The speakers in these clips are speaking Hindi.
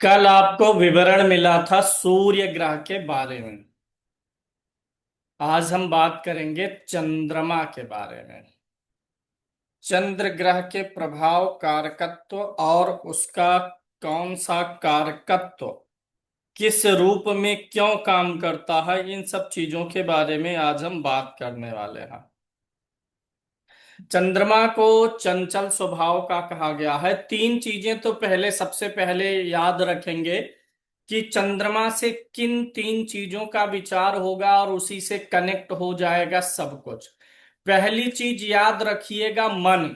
कल आपको विवरण मिला था सूर्य ग्रह के बारे में। आज हम बात करेंगे चंद्रमा के बारे में। चंद्र ग्रह के प्रभाव, कारकत्व और उसका कौन सा कारकत्व किस रूप में क्यों काम करता है, इन सब चीजों के बारे में आज हम बात करने वाले हैं। चंद्रमा को चंचल स्वभाव का कहा गया है। तीन चीजें तो पहले, सबसे पहले याद रखेंगे कि चंद्रमा से किन तीन चीजों का विचार होगा और उसी से कनेक्ट हो जाएगा सब कुछ। पहली चीज याद रखिएगा, मन।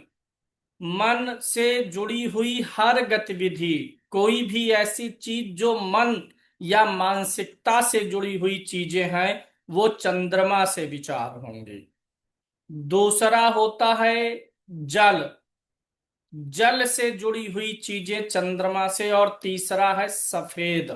मन से जुड़ी हुई हर गतिविधि, कोई भी ऐसी चीज जो मन या मानसिकता से जुड़ी हुई चीजें हैं, वो चंद्रमा से विचार होंगी। दूसरा होता है जल। जल से जुड़ी हुई चीजें चंद्रमा से। और तीसरा है सफेद।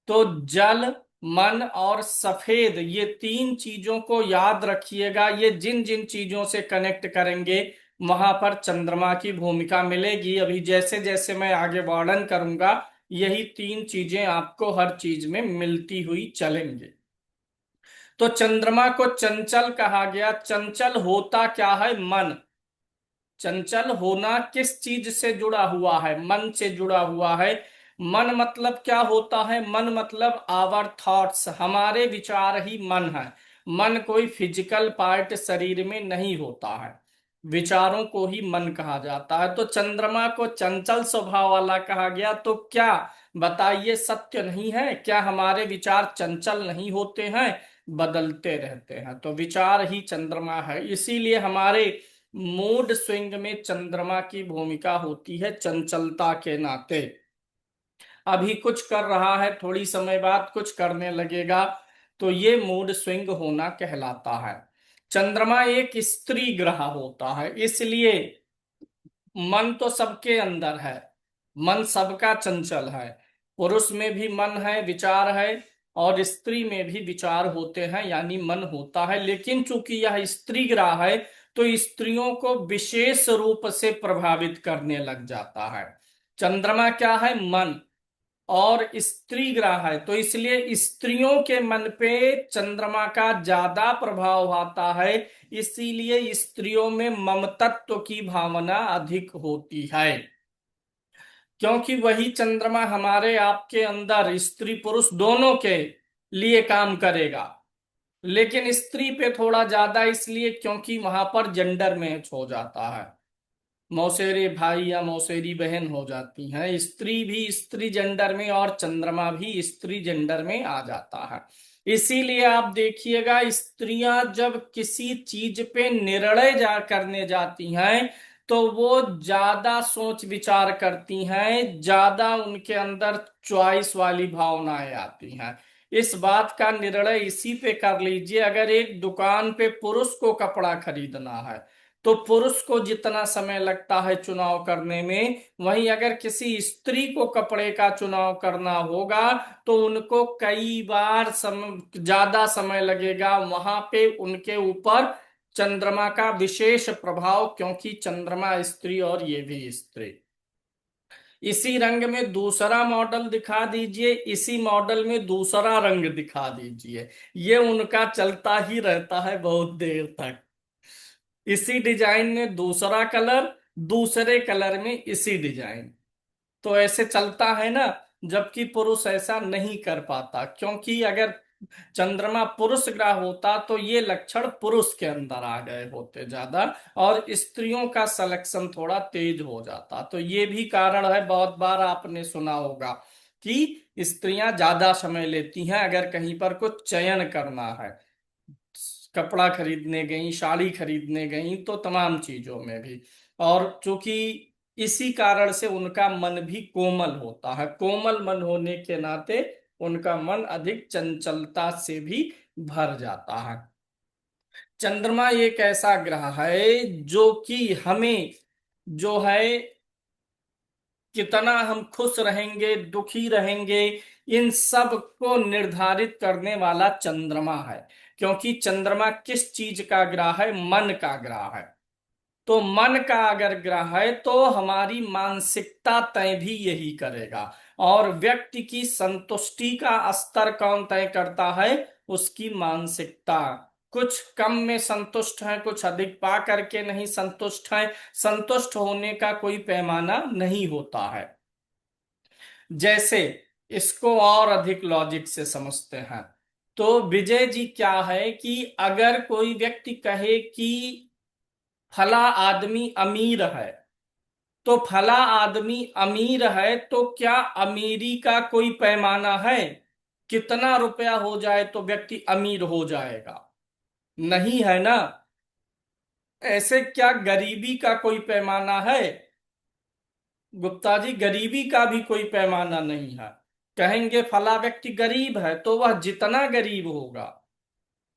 तो जल, मन और सफेद, ये तीन चीजों को याद रखिएगा। ये जिन जिन चीजों से कनेक्ट करेंगे वहां पर चंद्रमा की भूमिका मिलेगी। अभी जैसे जैसे मैं आगे वर्णन करूंगा, यही तीन चीजें आपको हर चीज में मिलती हुई चलेंगी। तो चंद्रमा को चंचल कहा गया। चंचल होता क्या है? मन। चंचल होना किस चीज से जुड़ा हुआ है? मन से जुड़ा हुआ है। मन मतलब क्या होता है? मन मतलब आवर थॉट्स, हमारे विचार ही मन है। मन कोई फिजिकल पार्ट शरीर में नहीं होता है। विचारों को ही मन कहा जाता है। तो चंद्रमा को चंचल स्वभाव वाला कहा गया। तो क्या, बताइए, सत्य नहीं है क्या? हमारे विचार चंचल नहीं होते हैं, बदलते रहते हैं। तो विचार ही चंद्रमा है। इसीलिए हमारे मूड स्विंग में चंद्रमा की भूमिका होती है, चंचलता के नाते। अभी कुछ कर रहा है, थोड़ी समय बाद कुछ करने लगेगा, तो ये मूड स्विंग होना कहलाता है। चंद्रमा एक स्त्री ग्रह होता है, इसलिए मन तो सबके अंदर है। मन सबका चंचल है। पुरुष में भी मन है, विचार है, और स्त्री में भी विचार होते हैं, यानी मन होता है। लेकिन चूंकि यह स्त्री ग्रह है, तो स्त्रियों को विशेष रूप से प्रभावित करने लग जाता है। चंद्रमा क्या है? मन। और स्त्री ग्रह है, तो इसलिए स्त्रियों के मन पे चंद्रमा का ज्यादा प्रभाव आता है। इसीलिए स्त्रियों में ममतत्व की भावना अधिक होती है, क्योंकि वही चंद्रमा हमारे आपके अंदर स्त्री पुरुष दोनों के लिए काम करेगा। लेकिन स्त्री पे थोड़ा ज्यादा, इसलिए क्योंकि वहां पर जेंडर मैच हो जाता है। मौसेरे भाई या मौसेरी बहन हो जाती हैं। स्त्री भी स्त्री जेंडर में और चंद्रमा भी स्त्री जेंडर में आ जाता है। इसीलिए आप देखिएगा, स्त्रियां जब किसी चीज पे निर्णय करने जाती हैं, तो वो ज्यादा सोच विचार करती हैं, ज्यादा उनके अंदर चॉइस वाली भावनाएं आती हैं। इस बात का निर्णय इसी पे कर लीजिए, अगर एक दुकान पे पुरुष को कपड़ा खरीदना है, तो पुरुष को जितना समय लगता है चुनाव करने में, वहीं अगर किसी स्त्री को कपड़े का चुनाव करना होगा, तो उनको कई बार ज्यादा समय लगेगा। वहां पे उनके ऊपर चंद्रमा का विशेष प्रभाव, क्योंकि चंद्रमा स्त्री और ये भी स्त्री। इसी रंग में दूसरा मॉडल दिखा दीजिए, इसी मॉडल में दूसरा रंग दिखा दीजिए। ये उनका चलता ही रहता है बहुत देर तक। इसी डिजाइन में दूसरा कलर, दूसरे कलर में इसी डिजाइन। तो ऐसे चलता है ना। जबकि पुरुष ऐसा नहीं कर पाता, क्योंकि अगर चंद्रमा पुरुष ग्रह होता तो ये लक्षण पुरुष के अंदर आ गए होते ज्यादा, और स्त्रियों का सिलेक्शन थोड़ा तेज हो जाता। तो ये भी कारण है, बहुत बार आपने सुना होगा कि स्त्रियां ज्यादा समय लेती हैं अगर कहीं पर कुछ चयन करना है। कपड़ा खरीदने गई, साड़ी खरीदने गई, तो तमाम चीजों में भी। और चूंकि इसी कारण से उनका मन भी कोमल होता है। कोमल मन होने के नाते उनका मन अधिक चंचलता से भी भर जाता है। चंद्रमा एक ऐसा ग्रह है जो कि हमें, जो है, कितना हम खुश रहेंगे, दुखी रहेंगे, इन सब को निर्धारित करने वाला चंद्रमा है। क्योंकि चंद्रमा किस चीज का ग्रह है? मन का ग्रह है। तो मन का अगर ग्रह है तो हमारी मानसिकता तय भी यही करेगा। और व्यक्ति की संतुष्टि का स्तर कौन तय करता है? उसकी मानसिकता। कुछ कम में संतुष्ट है, कुछ अधिक पा करके नहीं संतुष्ट है। संतुष्ट होने का कोई पैमाना नहीं होता है। जैसे इसको और अधिक लॉजिक से समझते हैं, तो विजय जी क्या है कि अगर कोई व्यक्ति कहे कि फला आदमी अमीर है, तो फला आदमी अमीर है तो क्या अमीरी का कोई पैमाना है? कितना रुपया हो जाए तो व्यक्ति अमीर हो जाएगा? नहीं है ना। ऐसे क्या गरीबी का कोई पैमाना है? गुप्ता जी, गरीबी का भी कोई पैमाना नहीं है। कहेंगे फला व्यक्ति गरीब है तो वह जितना गरीब होगा,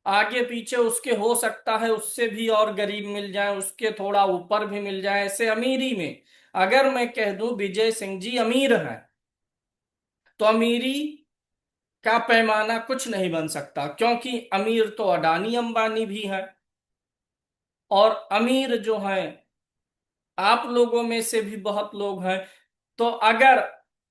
आगे पीछे उसके हो सकता है उससे भी और गरीब मिल जाए, उसके थोड़ा ऊपर भी मिल जाए। ऐसे अमीरी में अगर मैं कह दूं विजय सिंह जी अमीर हैं, तो अमीरी का पैमाना कुछ नहीं बन सकता, क्योंकि अमीर तो अडानी अंबानी भी है। और अमीर जो है आप लोगों में से भी बहुत लोग हैं। तो अगर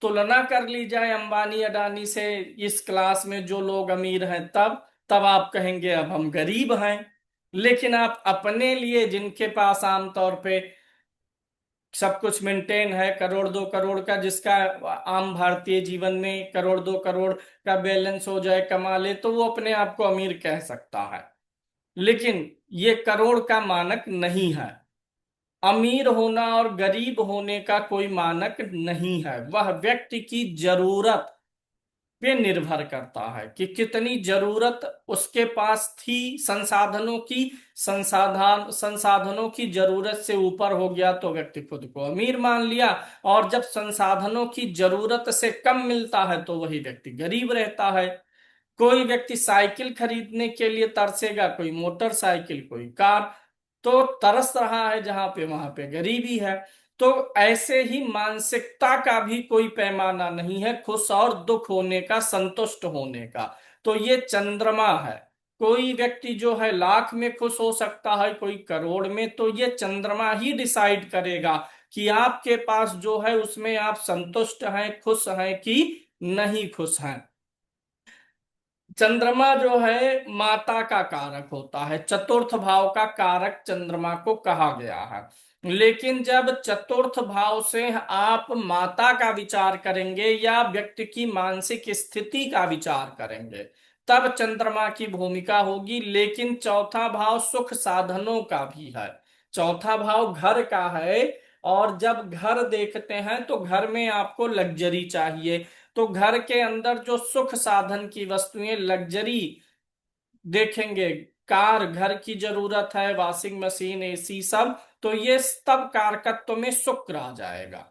तुलना कर ली जाए अंबानी अडानी से, इस क्लास में जो लोग अमीर हैं, तब तब आप कहेंगे अब हम गरीब हैं। लेकिन आप अपने लिए, जिनके पास आमतौर पे सब कुछ मेंटेन है, करोड़ दो करोड़ का जिसका आम भारतीय जीवन में करोड़ दो करोड़ का बैलेंस हो जाए, कमा ले, तो वो अपने आप को अमीर कह सकता है। लेकिन ये करोड़ का मानक नहीं है। अमीर होना और गरीब होने का कोई मानक नहीं है। वह व्यक्ति की जरूरत पे निर्भर करता है कि कितनी जरूरत उसके पास थी संसाधनों की। संसाधनों की जरूरत से ऊपर हो गया तो व्यक्ति खुद को अमीर मान लिया, और जब संसाधनों की जरूरत से कम मिलता है तो वही व्यक्ति गरीब रहता है। कोई व्यक्ति साइकिल खरीदने के लिए तरसेगा, कोई मोटरसाइकिल, कोई कार। तो तरस रहा है जहां पे, वहां पे गरीबी है। तो ऐसे ही मानसिकता का भी कोई पैमाना नहीं है, खुश और दुख होने का, संतुष्ट होने का। तो ये चंद्रमा है। कोई व्यक्ति जो है लाख में खुश हो सकता है, कोई करोड़ में। तो ये चंद्रमा ही डिसाइड करेगा कि आपके पास जो है उसमें आप संतुष्ट हैं, खुश हैं कि नहीं खुश हैं। चंद्रमा जो है माता का कारक होता है, चतुर्थ भाव का कारक चंद्रमा को कहा गया है। लेकिन जब चतुर्थ भाव से आप माता का विचार करेंगे या व्यक्ति की मानसिक स्थिति का विचार करेंगे, तब चंद्रमा की भूमिका होगी। लेकिन चौथा भाव सुख साधनों का भी है। चौथा भाव घर का है। और जब घर देखते हैं तो घर में आपको लग्जरी चाहिए। तो घर के अंदर जो सुख साधन की वस्तुएं, लग्जरी देखेंगे, कार, घर की जरूरत है, वॉशिंग मशीन, एसी, सब। तो ये तब कारकत्व में शुक्र आ जाएगा।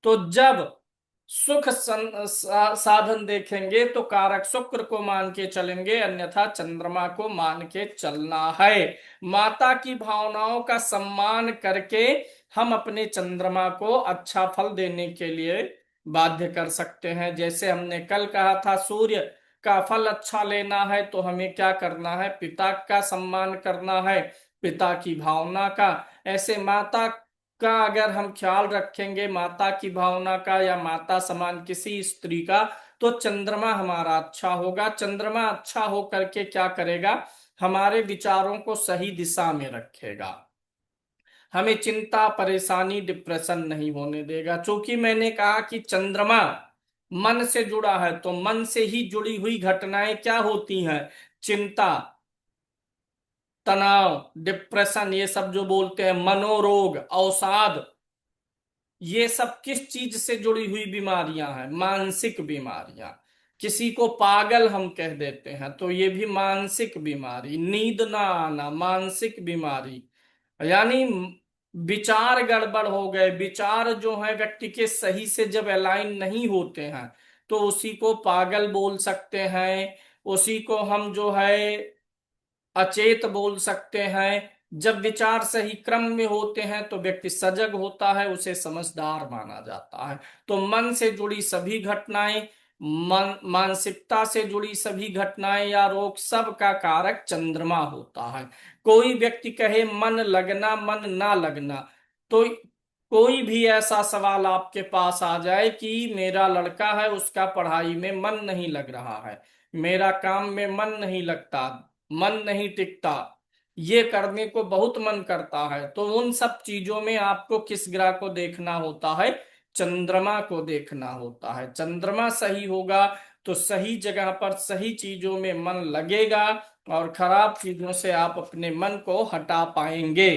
तो जब सुख साधन देखेंगे तो कारक शुक्र को मान के चलेंगे, अन्यथा चंद्रमा को मान के चलना है। माता की भावनाओं का सम्मान करके हम अपने चंद्रमा को अच्छा फल देने के लिए बाध्य कर सकते हैं। जैसे हमने कल कहा था, सूर्य का फल अच्छा लेना है तो हमें क्या करना है? पिता का सम्मान करना है, पिता की भावना का। ऐसे माता का अगर हम ख्याल रखेंगे, माता की भावना का या माता समान किसी स्त्री का, तो चंद्रमा हमारा अच्छा होगा। चंद्रमा अच्छा हो करके क्या करेगा? हमारे विचारों को सही दिशा में रखेगा, हमें चिंता, परेशानी, डिप्रेशन नहीं होने देगा। चूंकि मैंने कहा कि चंद्रमा मन से जुड़ा है, तो मन से ही जुड़ी हुई घटनाएं क्या होती हैं? चिंता, तनाव, डिप्रेशन, ये सब जो बोलते हैं, मनोरोग, अवसाद, ये सब किस चीज से जुड़ी हुई बीमारियां हैं? मानसिक बीमारियां। किसी को पागल हम कह देते हैं तो ये भी मानसिक बीमारी। नींद ना आना, मानसिक बीमारी। यानी विचार गड़बड़ हो गए, विचार जो है व्यक्ति के सही से जब अलाइन नहीं होते हैं, तो उसी को पागल बोल सकते हैं। उसी को हम जो है अचेत बोल सकते हैं। जब विचार सही क्रम में होते हैं तो व्यक्ति सजग होता है, उसे समझदार माना जाता है। तो मन से जुड़ी सभी घटनाएं, मानसिकता से जुड़ी सभी घटनाएं या रोग, सब का कारक चंद्रमा होता है। कोई व्यक्ति कहे मन लगना मन ना लगना, तो कोई भी ऐसा सवाल आपके पास आ जाए कि मेरा लड़का है, उसका पढ़ाई में मन नहीं लग रहा है, मेरा काम में मन नहीं लगता, मन नहीं टिकता, ये करने को बहुत मन करता है, तो उन सब चीजों में आपको किस ग्रह को देखना होता है? चंद्रमा को देखना होता है। चंद्रमा सही होगा तो सही जगह पर सही चीजों में मन लगेगा और खराब चीजों से आप अपने मन को हटा पाएंगे।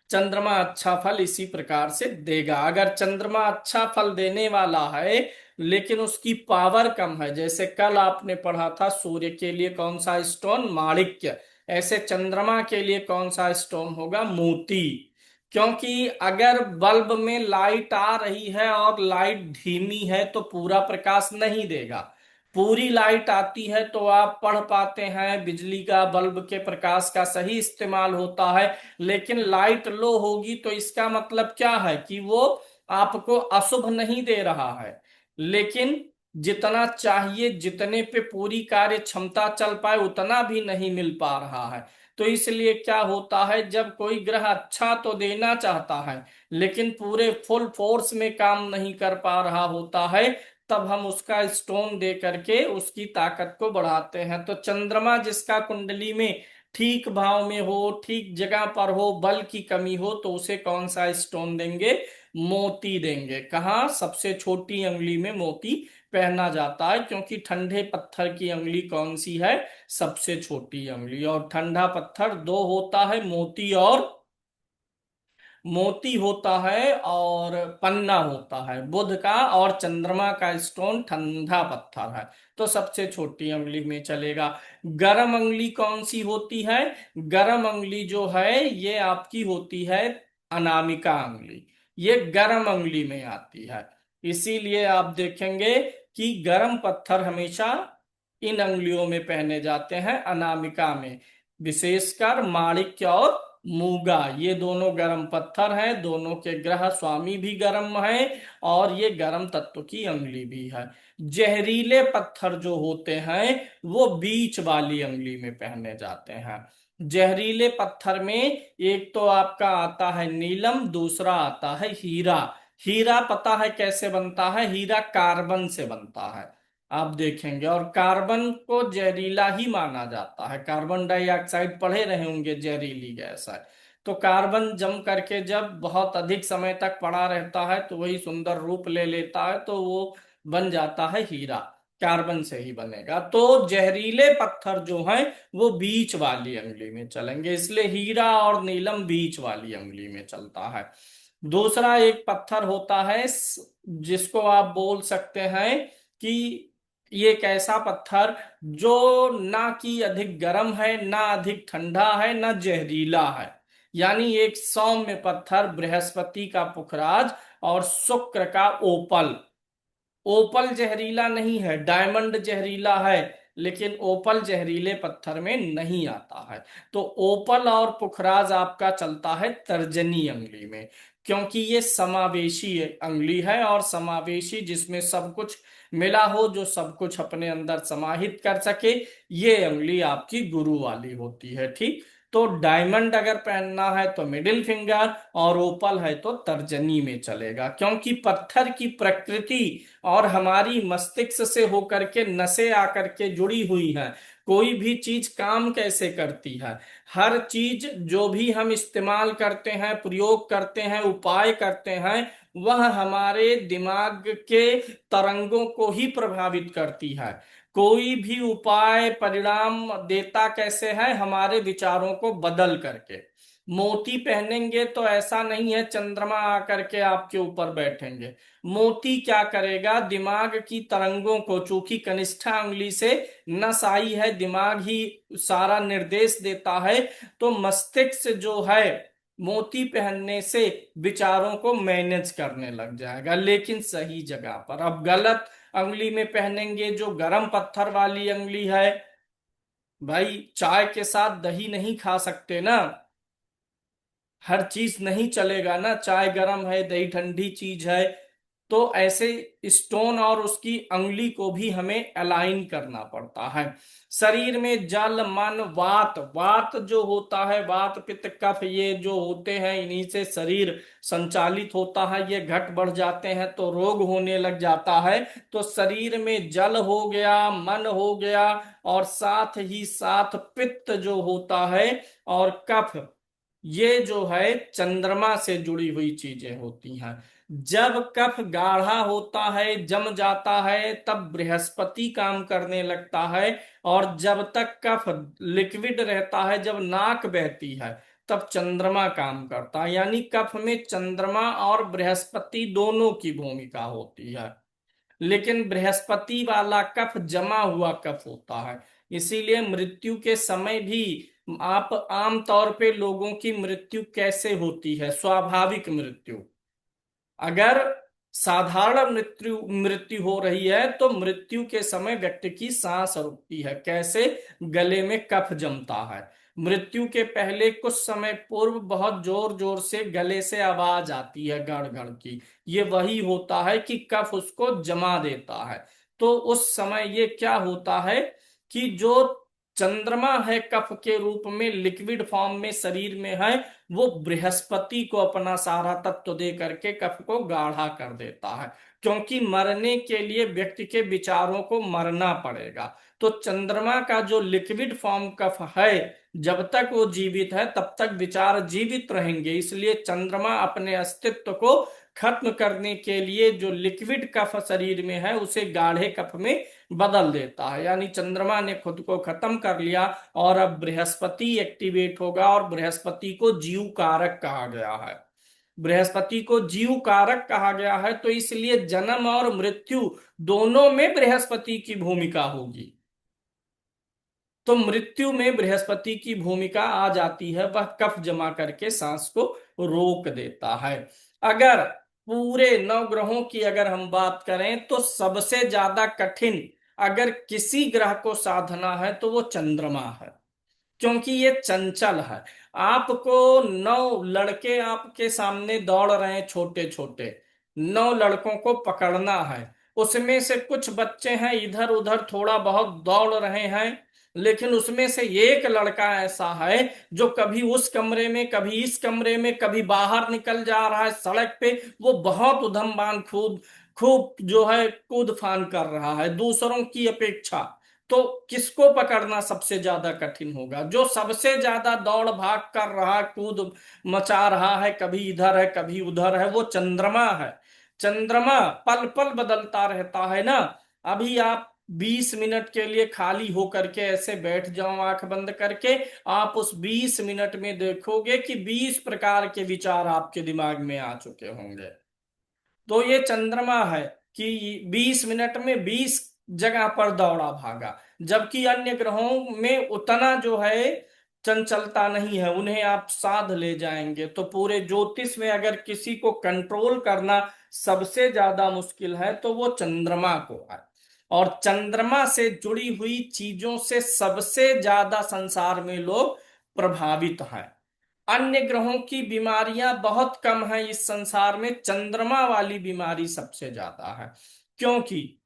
चंद्रमा अच्छा फल इसी प्रकार से देगा। अगर चंद्रमा अच्छा फल देने वाला है लेकिन उसकी पावर कम है, जैसे कल आपने पढ़ा था सूर्य के लिए कौन सा स्टोन? माणिक्य। ऐसे चंद्रमा के लिए कौन सा स्टोन होगा? मोती। क्योंकि अगर बल्ब में लाइट आ रही है और लाइट धीमी है तो पूरा प्रकाश नहीं देगा। पूरी लाइट आती है तो आप पढ़ पाते हैं, बिजली का बल्ब के प्रकाश का सही इस्तेमाल होता है। लेकिन लाइट लो होगी तो इसका मतलब क्या है कि वो आपको अशुभ नहीं दे रहा है, लेकिन जितना चाहिए, जितने पे पूरी कार्य क्षमता चल पाए उतना भी नहीं मिल पा रहा है। तो इसलिए क्या होता है, जब कोई ग्रह अच्छा तो देना चाहता है लेकिन पूरे फुल फोर्स में काम नहीं कर पा रहा होता है, तब हम उसका स्टोन दे करके उसकी ताकत को बढ़ाते हैं। तो चंद्रमा जिसका कुंडली में ठीक भाव में हो, ठीक जगह पर हो, बल की कमी हो, तो उसे कौन सा स्टोन देंगे? मोती देंगे। कहाँ? सबसे छोटी अंगुली में मोती पहना जाता है, क्योंकि ठंडे पत्थर की अंगुली कौन सी है? सबसे छोटी अंगुली। और ठंडा पत्थर दो होता है, मोती होता है और पन्ना होता है। बुध का और चंद्रमा का स्टोन ठंडा पत्थर है, तो सबसे छोटी अंगुली में चलेगा। गरम अंगुली कौन सी होती है? गरम अंगुली जो है ये आपकी होती है अनामिका अंगुली, ये गरम अंगुली में आती है। इसीलिए आप देखेंगे कि गरम पत्थर हमेशा इन अंगुलियों में पहने जाते हैं, अनामिका में। विशेषकर माणिक्य और मूंगा, ये दोनों गर्म पत्थर हैं, दोनों के ग्रह स्वामी भी गर्म हैं और ये गर्म तत्व की अंगुली भी है। जहरीले पत्थर जो होते हैं वो बीच वाली अंगुली में पहने जाते हैं। जहरीले पत्थर में एक तो आपका आता है नीलम, दूसरा आता है हीरा। हीरा पता है कैसे बनता है? हीरा कार्बन से बनता है, आप देखेंगे। और कार्बन को जहरीला ही माना जाता है, कार्बन डाइऑक्साइड पढ़े रहे होंगे, जहरीली गैस है। तो कार्बन जम करके जब बहुत अधिक समय तक पड़ा रहता है तो वही सुंदर रूप ले लेता है, तो वो बन जाता है हीरा, कार्बन से ही बनेगा। तो जहरीले पत्थर जो हैं वो बीच वाली अंगुली में चलेंगे, इसलिए हीरा और नीलम बीच वाली अंगुली में चलता है। दूसरा एक पत्थर होता है जिसको आप बोल सकते हैं कि ये एक ऐसा पत्थर जो ना कि अधिक गर्म है, ना अधिक ठंडा है, ना जहरीला है, यानी एक सौम्य पत्थर। बृहस्पति का पुखराज और शुक्र का ओपल। ओपल जहरीला नहीं है, डायमंड जहरीला है, लेकिन ओपल जहरीले पत्थर में नहीं आता है। तो ओपल और पुखराज आपका चलता है तर्जनी अंगुली में, क्योंकि ये समावेशी अंगुली है, और समावेशी जिसमें सब कुछ मिला हो, जो सब कुछ अपने अंदर समाहित कर सके, ये अंगुली आपकी गुरु वाली होती है। ठीक। तो डायमंड अगर पहनना है तो मिडिल फिंगर, और ओपल है तो तर्जनी में चलेगा, क्योंकि पत्थर की प्रकृति और हमारी मस्तिष्क से होकर के नसें आकर के जुड़ी हुई हैं। कोई भी चीज काम कैसे करती है, हर चीज जो भी हम इस्तेमाल करते हैं, प्रयोग करते हैं, उपाय करते हैं, वह हमारे दिमाग के तरंगों को ही प्रभावित करती है। कोई भी उपाय परिणाम देता कैसे है? हमारे विचारों को बदल करके। मोती पहनेंगे तो ऐसा नहीं है चंद्रमा आकर के आपके ऊपर बैठेंगे। मोती क्या करेगा? दिमाग की तरंगों को, चूंकि कनिष्ठा उंगली से नस आई है, दिमाग ही सारा निर्देश देता है, तो मस्तिष्क जो है मोती पहनने से विचारों को मैनेज करने लग जाएगा, लेकिन सही जगह पर। अब गलत अंगुली में पहनेंगे जो गर्म पत्थर वाली अंगुली है, भाई चाय के साथ दही नहीं खा सकते ना, हर चीज नहीं चलेगा ना, चाय गर्म है, दही ठंडी चीज है। तो ऐसे स्टोन और उसकी अंगुली को भी हमें अलाइन करना पड़ता है। शरीर में जल मन वात, वात जो होता है, वात पित्त कफ ये जो होते हैं, इन्हीं से शरीर संचालित होता है। ये घट बढ़ जाते हैं तो रोग होने लग जाता है। तो शरीर में जल हो गया, मन हो गया, और साथ ही साथ पित्त जो होता है और कफ, ये जो है चंद्रमा से जुड़ी हुई चीजें होती हैं। जब कफ गाढ़ा होता है, जम जाता है, तब बृहस्पति काम करने लगता है। और जब तक कफ लिक्विड रहता है, जब नाक बहती है, तब चंद्रमा काम करता है। यानी कफ में चंद्रमा और बृहस्पति दोनों की भूमिका होती है। लेकिन बृहस्पति वाला कफ जमा हुआ कफ होता है। इसीलिए मृत्यु के समय भी आप आम तौर पे लोगों की मृत्यु कैसे होती है, स्वाभाविक मृत्यु। अगर साधारण मृत्यु मृत्यु हो रही है तो मृत्यु के समय व्यक्ति की सांस रुकती है। कैसे? गले में कफ जमता है। मृत्यु के पहले कुछ समय पूर्व बहुत जोर जोर से गले से आवाज आती है, गड़ गड़ की। ये वही होता है कि कफ उसको जमा देता है। तो उस समय ये क्या होता है कि जो चंद्रमा है कफ के रूप में लिक्विड फॉर्म में शरीर में है, वो बृहस्पति को अपना सारा तत्व दे करके कफ को गाढ़ा कर देता है। क्योंकि मरने के लिए व्यक्ति के विचारों को मरना पड़ेगा। तो चंद्रमा का जो लिक्विड फॉर्म कफ है, जब तक वो जीवित है तब तक विचार जीवित रहेंगे। इसलिए चंद्रमा अपने अस्तित्व को खत्म करने के लिए जो लिक्विड कफ शरीर में है उसे गाढ़े कफ में बदल देता है। यानी चंद्रमा ने खुद को खत्म कर लिया और अब बृहस्पति एक्टिवेट होगा। और बृहस्पति को जीव कारक कहा गया है। बृहस्पति को जीव कारक कहा गया है तो इसलिए जन्म और मृत्यु दोनों में बृहस्पति की भूमिका होगी। तो मृत्यु में बृहस्पति की भूमिका आ जाती है, वह कफ जमा करके सांस को रोक देता है। अगर पूरे नौ ग्रहों की अगर हम बात करें तो सबसे ज्यादा कठिन अगर किसी ग्रह को साधना है तो वो चंद्रमा है। क्योंकि ये चंचल है। आपको 9 लड़के आपके सामने दौड़ रहे हैं, छोटे छोटे 9 लड़कों को पकड़ना है। उसमें से कुछ बच्चे हैं इधर उधर थोड़ा बहुत दौड़ रहे हैं, लेकिन उसमें से एक लड़का ऐसा है जो कभी उस कमरे में, कभी इस कमरे में, कभी बाहर निकल जा रहा है सड़क पे। वो बहुत उधमबान खूब खूब जो है कूद फान कर रहा है दूसरों की अपेक्षा। तो किसको पकड़ना सबसे ज्यादा कठिन होगा? जो सबसे ज्यादा दौड़ भाग कर रहा, कूद मचा रहा है, कभी इधर है कभी उधर है, वो चंद्रमा है। चंद्रमा पल पल बदलता रहता है ना। अभी आप 20 मिनट के लिए खाली होकर के ऐसे बैठ जाओ आंख बंद करके, आप उस 20 मिनट में देखोगे कि 20 प्रकार के विचार आपके दिमाग में आ चुके होंगे। तो ये चंद्रमा है कि 20 मिनट में 20 जगह पर दौड़ा भागा। जबकि अन्य ग्रहों में उतना जो है चंचलता नहीं है, उन्हें आप साध ले जाएंगे। तो पूरे ज्योतिष में अगर किसी को कंट्रोल करना सबसे ज्यादा मुश्किल है तो वो चंद्रमा को है। और चंद्रमा से जुड़ी हुई चीजों से सबसे ज्यादा संसार में लोग प्रभावित हैं। अन्य ग्रहों की बीमारियां बहुत कम हैं इस संसार में, चंद्रमा वाली बीमारी सबसे ज्यादा है। क्योंकि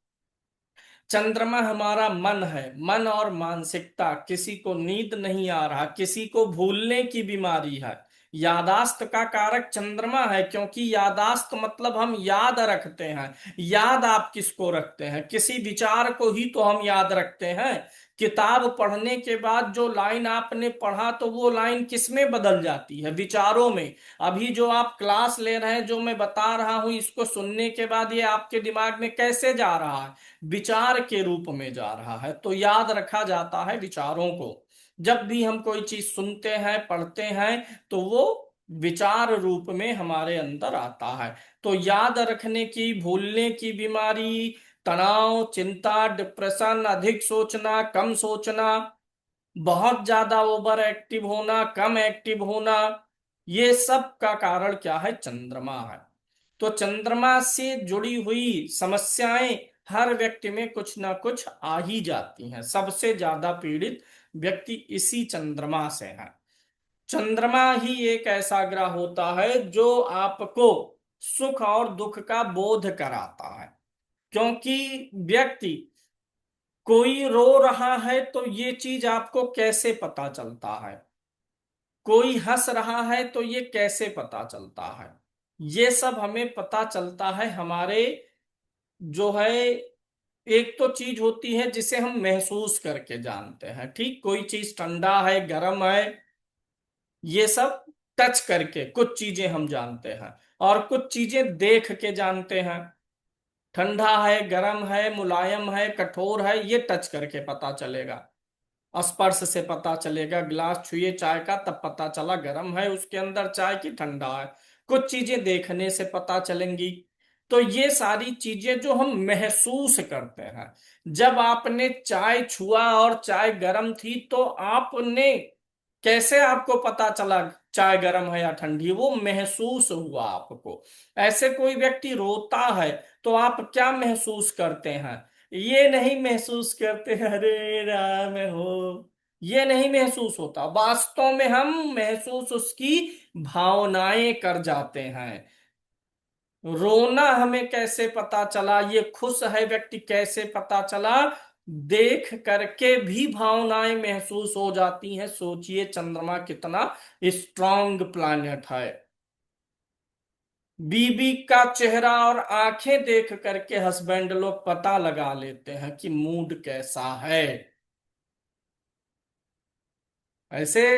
चंद्रमा हमारा मन है, मन और मानसिकता। किसी को नींद नहीं आ रहा, किसी को भूलने की बीमारी है। यादाश्त का कारक चंद्रमा है, क्योंकि यादाश्त मतलब हम याद रखते हैं। याद आप किसको रखते हैं? किसी विचार को ही तो हम याद रखते हैं। किताब पढ़ने के बाद जो लाइन आपने पढ़ा तो वो लाइन किस में बदल जाती है? विचारों में। अभी जो आप क्लास ले रहे हैं, जो मैं बता रहा हूं, इसको सुनने के बाद ये आपके दिमाग में कैसे जा रहा है? विचार के रूप में जा रहा है। तो याद रखा जाता है विचारों को। जब भी हम कोई चीज सुनते हैं पढ़ते हैं तो वो विचार रूप में हमारे अंदर आता है। तो याद रखने की, भूलने की बीमारी, तनाव, चिंता, डिप्रेशन, अधिक सोचना, कम सोचना, बहुत ज्यादा ओवर एक्टिव होना, कम एक्टिव होना, ये सब का कारण क्या है? चंद्रमा है। तो चंद्रमा से जुड़ी हुई समस्याएं हर व्यक्ति में कुछ ना कुछ आ ही जाती हैं। सबसे ज्यादा पीड़ित व्यक्ति इसी चंद्रमा से है। चंद्रमा ही एक ऐसा ग्रह होता है जो आपको सुख और दुख का बोध कराता है। क्योंकि व्यक्ति, कोई रो रहा है तो ये चीज आपको कैसे पता चलता है, कोई हंस रहा है तो ये कैसे पता चलता है, ये सब हमें पता चलता है हमारे जो है, एक तो चीज होती है जिसे हम महसूस करके जानते हैं, ठीक, कोई चीज ठंडा है गर्म है, ये सब टच करके कुछ चीजें हम जानते हैं, और कुछ चीजें देख के जानते हैं। ठंडा है गर्म है मुलायम है कठोर है, ये टच करके पता चलेगा, स्पर्श से पता चलेगा, गिलास छुए चाय का तब पता चला गर्म है उसके अंदर चाय की ठंडा है। कुछ चीजें देखने से पता चलेंगी। तो ये सारी चीजें जो हम महसूस करते हैं, जब आपने चाय छुआ और चाय गर्म थी तो आपने, कैसे आपको पता चला चाय गर्म है या ठंडी, वो महसूस हुआ आपको। ऐसे कोई व्यक्ति रोता है तो आप क्या महसूस करते हैं, ये नहीं महसूस करते हरे राम हो, ये नहीं महसूस होता, वास्तव में हम महसूस उसकी भावनाएं कर जाते हैं। रोना हमें कैसे पता चला, ये खुश है व्यक्ति कैसे पता चला, देख करके भी भावनाएं महसूस हो जाती हैं। सोचिए चंद्रमा कितना स्ट्रांग प्लैनेट है। बीबी का चेहरा और आंखें देख करके हस्बैंड लोग पता लगा लेते हैं कि मूड कैसा है। ऐसे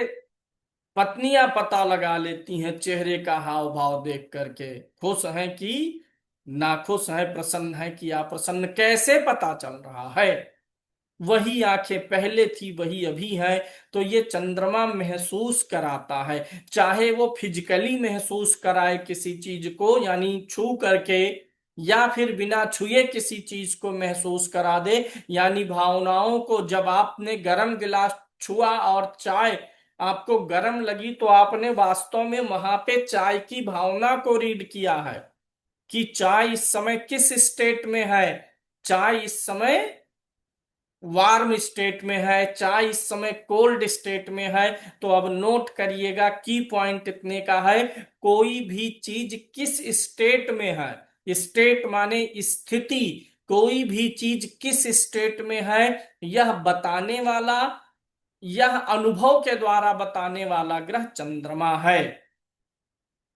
पत्नियां पता लगा लेती हैं चेहरे का हाव भाव देख करके, खुश हैं कि नाखुश है, प्रसन्न है कि अप्रसन्न, कैसे पता चल रहा है। वही आंखें पहले थी वही अभी है। तो ये चंद्रमा महसूस कराता है, चाहे वो फिजिकली महसूस कराए किसी चीज को यानी छू करके, या फिर बिना छुए किसी चीज को महसूस करा दे, यानी भावनाओं को। जब आपने गर्म गिलास छुआ और चाय आपको गर्म लगी तो आपने वास्तव में वहां पे चाय की भावना को रीड किया है कि चाय इस समय किस स्टेट में है। चाय इस समय वार्म स्टेट में है, चाय इस समय कोल्ड स्टेट में है। तो अब नोट करिएगा, की पॉइंट इतने का है, कोई भी चीज किस स्टेट में है, स्टेट माने स्थिति, कोई भी चीज किस स्टेट में है, यह बताने वाला, यह अनुभव के द्वारा बताने वाला ग्रह चंद्रमा है।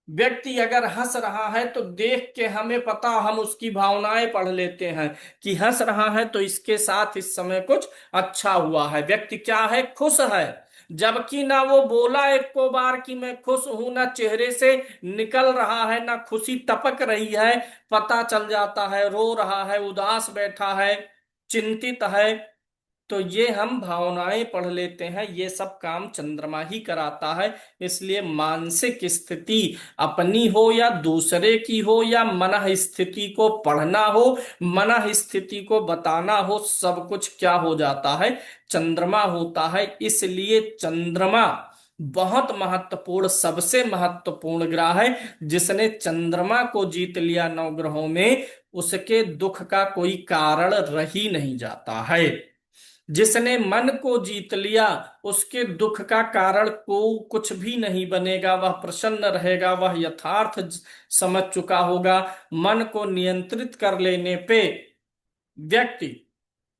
व्यक्ति अगर हंस रहा है तो देख के हमें पता, हम उसकी भावनाएं पढ़ लेते हैं कि हंस रहा है तो इसके साथ इस समय कुछ अच्छा हुआ है, व्यक्ति क्या है, खुश है। जबकि ना वो बोला एक को बार कि मैं खुश हूं, ना चेहरे से निकल रहा है, ना खुशी टपक रही है, पता चल जाता है रो रहा है, उदास बैठा है, चिंतित है। तो ये हम भावनाएं पढ़ लेते हैं, ये सब काम चंद्रमा ही कराता है। इसलिए मानसिक स्थिति अपनी हो या दूसरे की हो, या मन स्थिति को पढ़ना हो, मन स्थिति को बताना हो, सब कुछ क्या हो जाता है, चंद्रमा होता है। इसलिए चंद्रमा बहुत महत्वपूर्ण, सबसे महत्वपूर्ण ग्रह है। जिसने चंद्रमा को जीत लिया नौ ग्रहों में, उसके दुख का कोई कारण रह ही नहीं जाता है। जिसने मन को जीत लिया, उसके दुख का कारण को कुछ भी नहीं बनेगा, वह प्रसन्न रहेगा, वह यथार्थ समझ चुका होगा। मन को नियंत्रित कर लेने पे व्यक्ति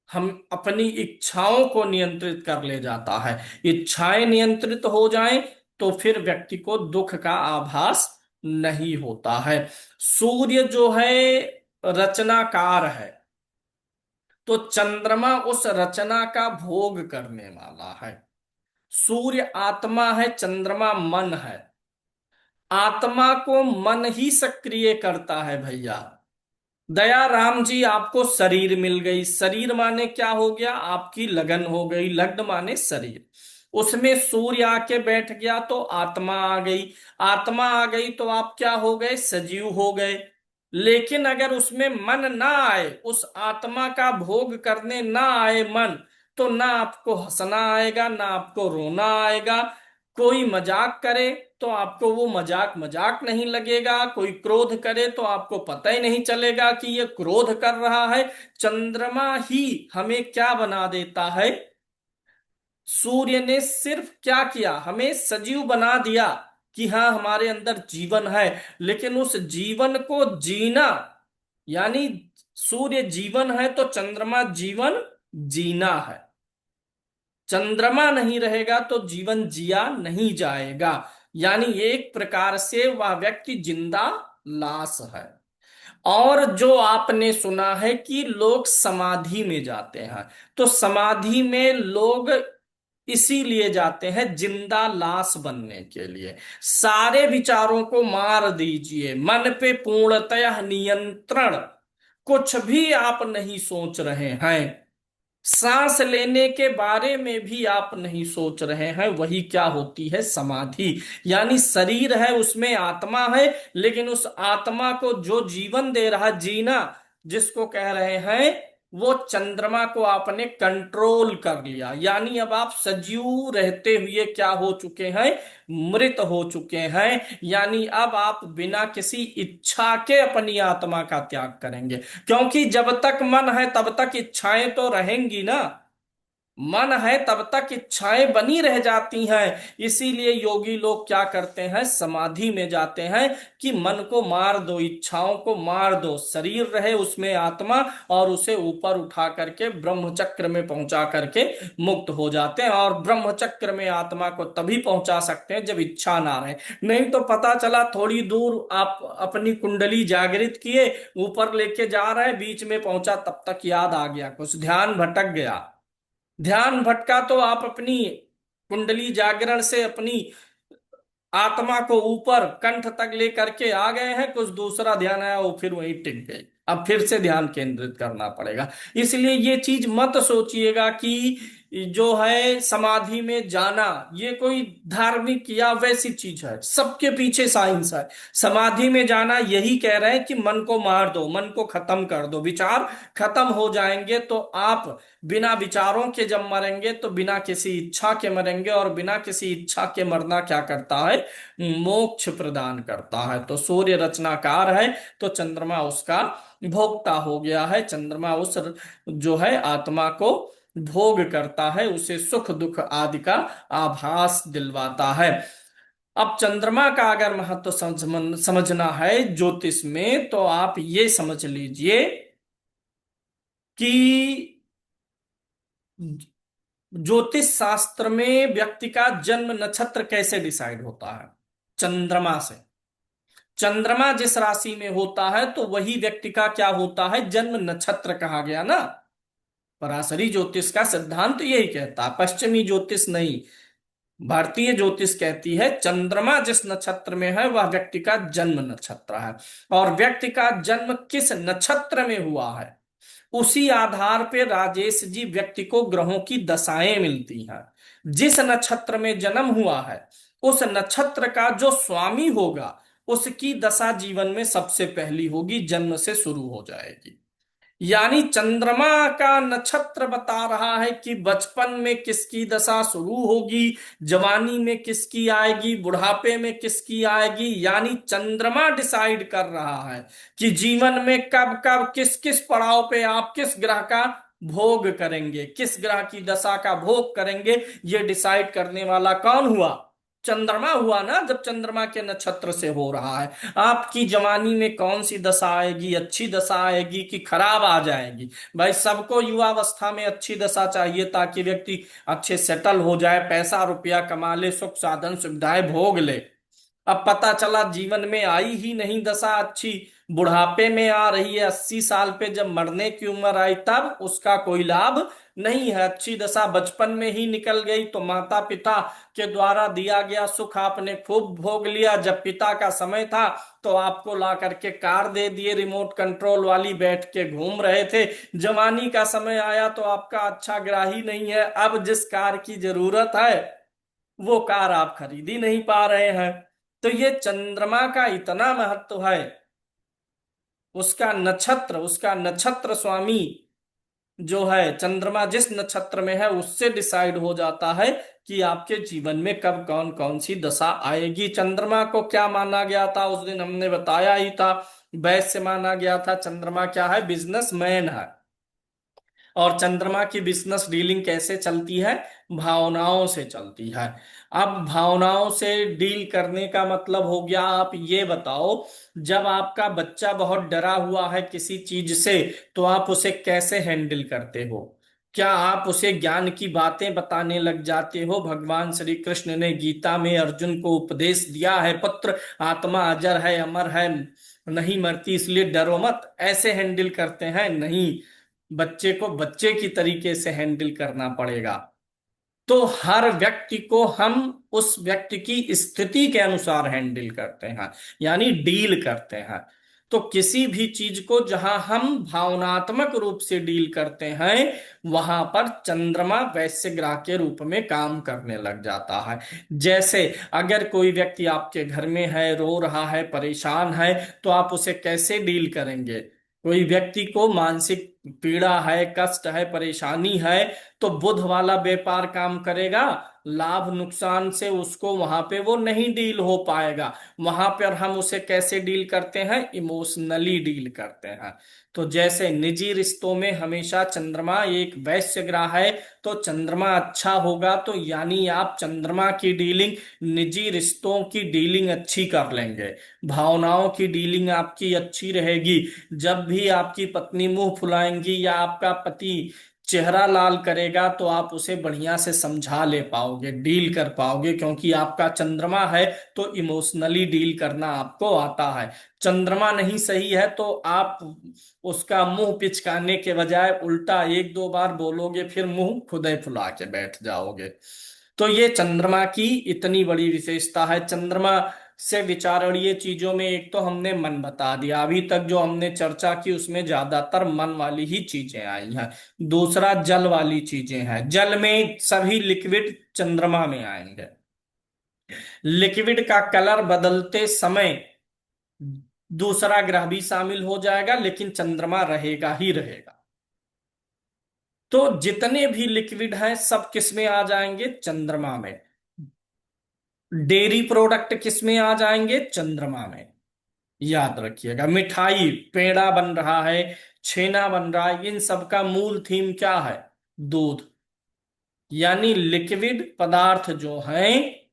हम अपनी इच्छाओं को नियंत्रित कर ले जाता है। इच्छाएं नियंत्रित हो जाएं तो फिर व्यक्ति को दुख का आभास नहीं होता है। सूर्य जो है रचनाकार है, तो चंद्रमा उस रचना का भोग करने वाला है। सूर्य आत्मा है, चंद्रमा मन है। आत्मा को मन ही सक्रिय करता है भैया। दया राम जी, आपको शरीर मिल गई, शरीर माने क्या हो गया, आपकी लगन हो गई, लग्न माने शरीर, उसमें सूर्य आके बैठ गया तो आत्मा आ गई। आत्मा आ गई तो आप क्या हो गए, सजीव हो गए। लेकिन अगर उसमें मन ना आए, उस आत्मा का भोग करने ना आए मन, तो ना आपको हंसना आएगा ना आपको रोना आएगा। कोई मजाक करे तो आपको वो मजाक मजाक नहीं लगेगा, कोई क्रोध करे तो आपको पता ही नहीं चलेगा कि ये क्रोध कर रहा है। चंद्रमा ही हमें क्या बना देता है, सूर्य ने सिर्फ क्या किया, हमें सजीव बना दिया कि हाँ हमारे अंदर जीवन है, लेकिन उस जीवन को जीना, यानी सूर्य जीवन है तो चंद्रमा जीवन जीना है। चंद्रमा नहीं रहेगा तो जीवन जिया नहीं जाएगा, यानी एक प्रकार से वह व्यक्ति जिंदा लाश है। और जो आपने सुना है कि लोग समाधि में जाते हैं, तो समाधि में लोग इसीलिए जाते हैं जिंदा लाश बनने के लिए। सारे विचारों को मार दीजिए, मन पे पूर्णतः नियंत्रण, कुछ भी आप नहीं सोच रहे हैं, सांस लेने के बारे में भी आप नहीं सोच रहे हैं, वही क्या होती है समाधि। यानी शरीर है उसमें आत्मा है, लेकिन उस आत्मा को जो जीवन दे रहा, जीना जिसको कह रहे हैं, वो चंद्रमा को आपने कंट्रोल कर लिया। यानी अब आप सजीव रहते हुए क्या हो चुके हैं, मृत हो चुके हैं। यानी अब आप बिना किसी इच्छा के अपनी आत्मा का त्याग करेंगे, क्योंकि जब तक मन है तब तक इच्छाएं तो रहेंगी ना। मन है तब तक इच्छाएं बनी रह जाती हैं। इसीलिए योगी लोग क्या करते हैं, समाधि में जाते हैं कि मन को मार दो, इच्छाओं को मार दो, शरीर रहे उसमें आत्मा, और उसे ऊपर उठा करके ब्रह्म चक्र में पहुंचा करके मुक्त हो जाते हैं। और ब्रह्म चक्र में आत्मा को तभी पहुंचा सकते हैं जब इच्छा ना रहे। नहीं तो पता चला थोड़ी दूर आप अपनी कुंडली जागृत किए, ऊपर लेके जा रहे हैं, बीच में पहुंचा तब तक याद आ गया, कुछ ध्यान भटक गया। ध्यान भटका तो आप अपनी कुंडली जागरण से अपनी आत्मा को ऊपर कंठ तक ले करके आ गए हैं, कुछ दूसरा ध्यान आया वो फिर वहीं टिक गई। अब फिर से ध्यान केंद्रित करना पड़ेगा। इसलिए ये चीज मत सोचिएगा कि जो है समाधि में जाना ये कोई धार्मिक या वैसी चीज है, सबके पीछे साइंस है। समाधि में जाना यही कह रहे हैं कि मन को मार दो, मन को खत्म कर दो, विचार खत्म हो जाएंगे तो आप बिना विचारों के जब मरेंगे तो बिना किसी इच्छा के मरेंगे, और बिना किसी इच्छा के मरना क्या करता है, मोक्ष प्रदान करता है। तो सूर्य रचनाकार है तो चंद्रमा उसका भोक्ता हो गया है। चंद्रमा उस जो है आत्मा को भोग करता है, उसे सुख दुख आदि का आभास दिलवाता है। अब चंद्रमा का अगर महत्व समझना है ज्योतिष में, तो आप ये समझ लीजिए कि ज्योतिष शास्त्र में व्यक्ति का जन्म नक्षत्र कैसे डिसाइड होता है, चंद्रमा से। चंद्रमा जिस राशि में होता है तो वही व्यक्ति का क्या होता है, जन्म नक्षत्र कहा गया ना। पराशरी ज्योतिष का सिद्धांत यही कहता है, पश्चिमी ज्योतिष नहीं। भारतीय ज्योतिष कहती है चंद्रमा जिस नक्षत्र में है वह व्यक्ति का जन्म नक्षत्र है, और व्यक्ति का जन्म किस नक्षत्र में हुआ है उसी आधार पे राजेश जी व्यक्ति को ग्रहों की दशाएं मिलती हैं। जिस नक्षत्र में जन्म हुआ है उस नक्षत्र का जो स्वामी होगा उसकी दशा जीवन में सबसे पहली होगी, जन्म से शुरू हो जाएगी। यानी चंद्रमा का नक्षत्र बता रहा है कि बचपन में किसकी दशा शुरू होगी, जवानी में किसकी आएगी, बुढ़ापे में किसकी आएगी। यानी चंद्रमा डिसाइड कर रहा है कि जीवन में कब कब किस किस पड़ाव पे आप किस ग्रह का भोग करेंगे, किस ग्रह की दशा का भोग करेंगे। ये डिसाइड करने वाला कौन हुआ, चंद्रमा हुआ ना। जब चंद्रमा के नक्षत्र से हो रहा है, आपकी जवानी में कौन सी दशा आएगी, अच्छी दशा आएगी कि खराब आ जाएगी। भाई सबको युवावस्था में अच्छी दशा चाहिए ताकि व्यक्ति अच्छे सेटल हो जाए, पैसा रुपया कमा ले, सुख साधन सुविधाएं भोग ले। अब पता चला जीवन में आई ही नहीं दशा अच्छी, बुढ़ापे में आ रही है, 80 साल पे जब मरने की उम्र आई तब उसका कोई लाभ नहीं है। अच्छी दशा बचपन में ही निकल गई तो माता पिता के द्वारा दिया गया सुख आपने खूब भोग लिया। जब पिता का समय था तो आपको ला करके कार दे दिए रिमोट कंट्रोल वाली, बैठ के घूम रहे थे। जवानी का समय आया तो आपका अच्छा ग्राही नहीं है, अब जिस कार की जरूरत है वो कार आप खरीद ही नहीं पा रहे हैं। तो ये चंद्रमा का इतना महत्व है, उसका नक्षत्र स्वामी जो है चंद्रमा जिस नक्षत्र में है उससे डिसाइड हो जाता है कि आपके जीवन में कब कौन कौन सी दशा आएगी। चंद्रमा को क्या माना गया था उस दिन हमने बताया ही था, वैश्य माना गया था। चंद्रमा क्या है, बिजनेसमैन है। और चंद्रमा की बिजनेस डीलिंग कैसे चलती है? भावनाओं से चलती है। अब भावनाओं से डील करने का मतलब हो गया, आप ये बताओ, जब आपका बच्चा बहुत डरा हुआ है किसी चीज से, तो आप उसे कैसे हैंडल करते हो? क्या आप उसे ज्ञान की बातें बताने लग जाते हो? भगवान श्री कृष्ण ने गीता में अर्जुन को उपदेश दिया है, पुत्र आत्मा अजर है, अमर है, नहीं मरती, इसलिए डरो मत, ऐसे हैंडल करते हैं? नहीं, बच्चे को बच्चे की तरीके से हैंडल करना पड़ेगा। तो हर व्यक्ति को हम उस व्यक्ति की स्थिति के अनुसार हैंडल करते हैं, यानी डील करते हैं। तो किसी भी चीज को जहां हम भावनात्मक रूप से डील करते हैं, वहां पर चंद्रमा वैश्य ग्रह के रूप में काम करने लग जाता है। जैसे अगर कोई व्यक्ति आपके घर में है, रो रहा है, परेशान है, तो आप उसे कैसे डील करेंगे? कोई व्यक्ति को मानसिक पीड़ा है, कष्ट है, परेशानी है, तो बुध वाला व्यापार काम करेगा। लाभ नुकसान से उसको वहां पे वो नहीं डील हो पाएगा। वहां पर हम उसे कैसे डील करते हैं? इमोशनली डील करते हैं। तो जैसे निजी रिश्तों में हमेशा चंद्रमा एक वैश्य ग्रह है, तो चंद्रमा अच्छा होगा तो यानी आप चंद्रमा की डीलिंग, निजी रिश्तों की डीलिंग अच्छी कर लेंगे, भावनाओं की डीलिंग आपकी अच्छी रहेगी। जब भी आपकी पत्नी मुंह फुलाएंगी या आपका पति चेहरा लाल करेगा, तो आप उसे बढ़िया से समझा ले पाओगे, डील कर पाओगे, क्योंकि आपका चंद्रमा है तो इमोशनली डील करना आपको आता है। चंद्रमा नहीं सही है तो आप उसका मुंह पिचकाने के बजाय उल्टा एक दो बार बोलोगे, फिर मुंह खुदे फुला के बैठ जाओगे। तो ये चंद्रमा की इतनी बड़ी विशेषता है। चंद्रमा से विचारणीय चीजों में एक तो हमने मन बता दिया, अभी तक जो हमने चर्चा की उसमें ज्यादातर मन वाली ही चीजें आई हैं। दूसरा जल वाली चीजें हैं, जल में सभी लिक्विड चंद्रमा में आएंगे। लिक्विड का कलर बदलते समय दूसरा ग्रह भी शामिल हो जाएगा, लेकिन चंद्रमा रहेगा ही रहेगा। तो जितने भी लिक्विड हैं सब किस में आ जाएंगे? चंद्रमा में। डेयरी प्रोडक्ट किस में आ जाएंगे? चंद्रमा में। याद रखिएगा, मिठाई, पेड़ा बन रहा है, छेना बन रहा है, इन सब का मूल थीम क्या है? दूध। यानी लिक्विड पदार्थ जो हैं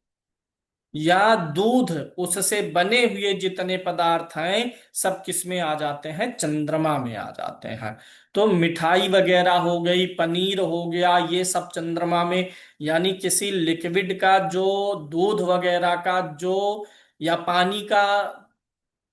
या दूध, उससे बने हुए जितने पदार्थ हैं सब किस में आ जाते हैं? चंद्रमा में आ जाते हैं। तो मिठाई वगैरह हो गई, पनीर हो गया, ये सब चंद्रमा में। यानी किसी लिक्विड का जो, दूध वगैरह का जो, या पानी का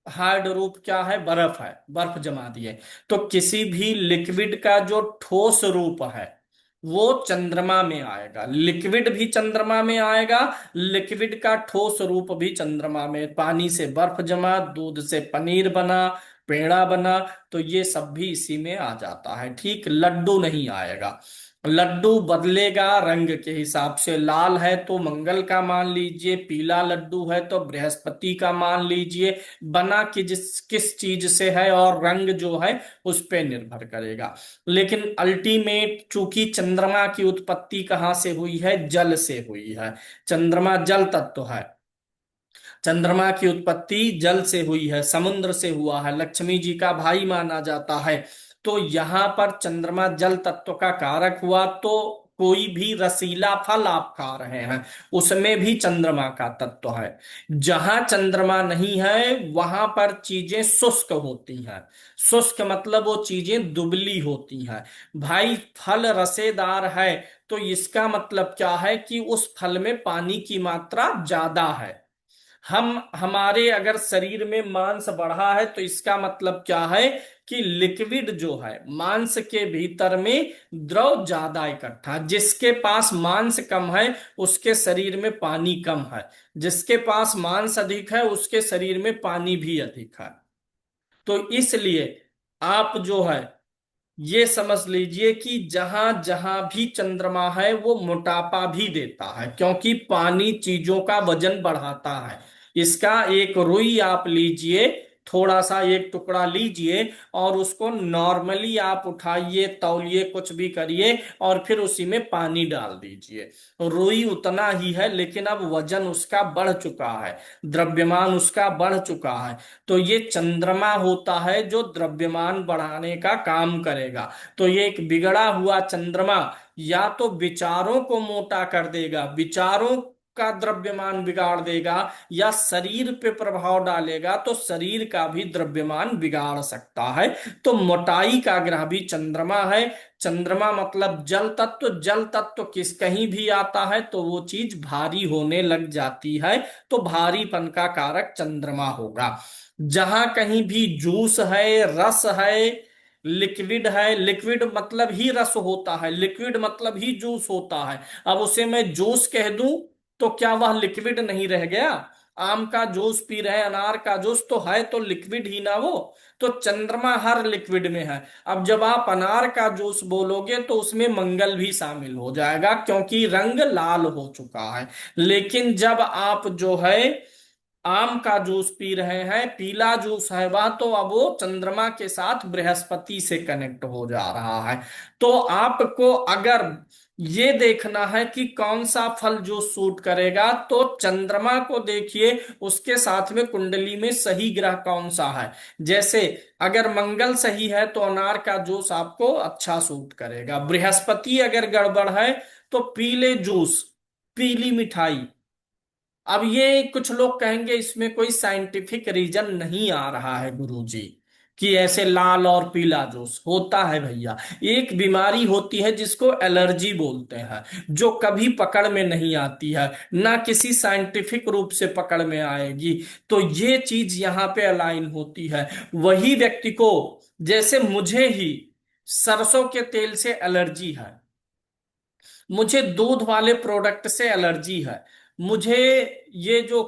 हार्ड रूप क्या है? बर्फ है, बर्फ जमा दिए। तो किसी भी लिक्विड का जो ठोस रूप है वो चंद्रमा में आएगा, लिक्विड भी चंद्रमा में आएगा, लिक्विड का ठोस रूप भी चंद्रमा में। पानी से बर्फ जमा, दूध से पनीर बना, पेड़ा बना, तो ये सब भी इसी में आ जाता है। ठीक, लड्डू नहीं आएगा। लड्डू बदलेगा रंग के हिसाब से, लाल है तो मंगल का मान लीजिए, पीला लड्डू है तो बृहस्पति का मान लीजिए। बना कि जिस किस चीज से है और रंग जो है उस पे निर्भर करेगा। लेकिन अल्टीमेट, चूंकि चंद्रमा की उत्पत्ति कहाँ से हुई है? जल से हुई है। चंद्रमा जल तत्व है। चंद्रमा की उत्पत्ति जल से हुई है, समुद्र से हुआ है, लक्ष्मी जी का भाई माना जाता है। तो यहां पर चंद्रमा जल तत्व का कारक हुआ, तो कोई भी रसीला फल आप खा रहे हैं उसमें भी चंद्रमा का तत्व है। जहां चंद्रमा नहीं है वहां पर चीजें शुष्क होती हैं। शुष्क मतलब वो चीजें दुबली होती हैं। भाई फल रसेदार है तो इसका मतलब क्या है? कि उस फल में पानी की मात्रा ज्यादा है। हमारे अगर शरीर में मांस बढ़ा है तो इसका मतलब क्या है? कि लिक्विड जो है मांस के भीतर में द्रव ज्यादा इकट्ठा, जिसके पास मांस कम है उसके शरीर में पानी कम है, जिसके पास मांस अधिक है उसके शरीर में पानी भी अधिक है। तो इसलिए आप जो है ये समझ लीजिए कि जहां जहां भी चंद्रमा है वो मोटापा भी देता है, क्योंकि पानी चीजों का वजन बढ़ाता है। इसका एक रुई आप लीजिए, थोड़ा सा एक टुकड़ा लीजिए और उसको नॉर्मली आप उठाइए, तौलिए, कुछ भी करिए, और फिर उसी में पानी डाल दीजिए। रुई उतना ही है, लेकिन अब वजन उसका बढ़ चुका है, द्रव्यमान उसका बढ़ चुका है। तो ये चंद्रमा होता है जो द्रव्यमान बढ़ाने का काम करेगा। तो ये एक बिगड़ा हुआ चंद्रमा या तो विचारों को मोटा कर देगा, विचारों का द्रव्यमान बिगाड़ देगा, या शरीर पे प्रभाव डालेगा तो शरीर का भी द्रव्यमान बिगाड़ सकता है। तो मोटाई का ग्रह भी चंद्रमा है। चंद्रमा मतलब जल तत्व, जल तत्व किस कहीं भी आता है तो वो चीज भारी होने लग जाती है, तो भारीपन का कारक चंद्रमा होगा। जहां कहीं भी जूस है, रस है, लिक्विड है, लिक्विड मतलब ही रस होता है, लिक्विड मतलब ही जूस होता है। अब उसे मैं जूस कह दूं तो क्या वह लिक्विड नहीं रह गया? आम का जूस पी रहे हैं, अनार का जूस, तो है तो लिक्विड ही ना वो। तो चंद्रमा हर लिक्विड में है। अब जब आप अनार का जूस बोलोगे तो उसमें मंगल भी शामिल हो जाएगा, क्योंकि रंग लाल हो चुका है। लेकिन जब आप जो है आम का जूस पी रहे हैं, पीला जूस है वह, तो अब वो चंद्रमा के साथ बृहस्पति से कनेक्ट हो जा रहा है। तो आपको अगर ये देखना है कि कौन सा फल जो सूट करेगा, तो चंद्रमा को देखिए, उसके साथ में कुंडली में सही ग्रह कौन सा है। जैसे अगर मंगल सही है तो अनार का जूस आपको अच्छा सूट करेगा। बृहस्पति अगर गड़बड़ है तो पीले जूस, पीली मिठाई। अब ये कुछ लोग कहेंगे इसमें कोई साइंटिफिक रीजन नहीं आ रहा है गुरुजी, कि ऐसे लाल और पीला जूस होता है। भैया, एक बीमारी होती है जिसको एलर्जी बोलते हैं, जो कभी पकड़ में नहीं आती है, ना किसी साइंटिफिक रूप से पकड़ में आएगी। तो ये चीज यहाँ पे अलाइन होती है। वही व्यक्ति को, जैसे मुझे ही सरसों के तेल से एलर्जी है, मुझे दूध वाले प्रोडक्ट से एलर्जी है, मुझे ये जो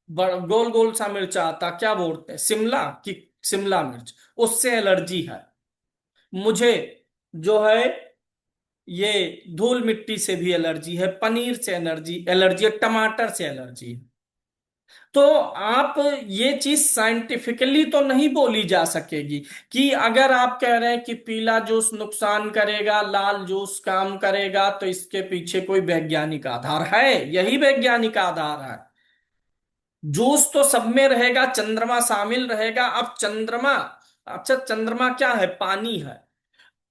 गोल गोल सा मिर्च आता, क्या बोलते हैं, शिमला की, शिमला मिर्च, उससे एलर्जी है। मुझे जो है ये धूल मिट्टी से भी एलर्जी है, पनीर से एलर्जी एलर्जी है, टमाटर से एलर्जी है। तो आप ये चीज साइंटिफिकली तो नहीं बोली जा सकेगी, कि अगर आप कह रहे हैं कि पीला जूस नुकसान करेगा, लाल जूस काम करेगा, तो इसके पीछे कोई वैज्ञानिक आधार है? यही वैज्ञानिक आधार है। जूस तो सब में रहेगा, चंद्रमा शामिल रहेगा। अब चंद्रमा, अच्छा चंद्रमा क्या है? पानी है।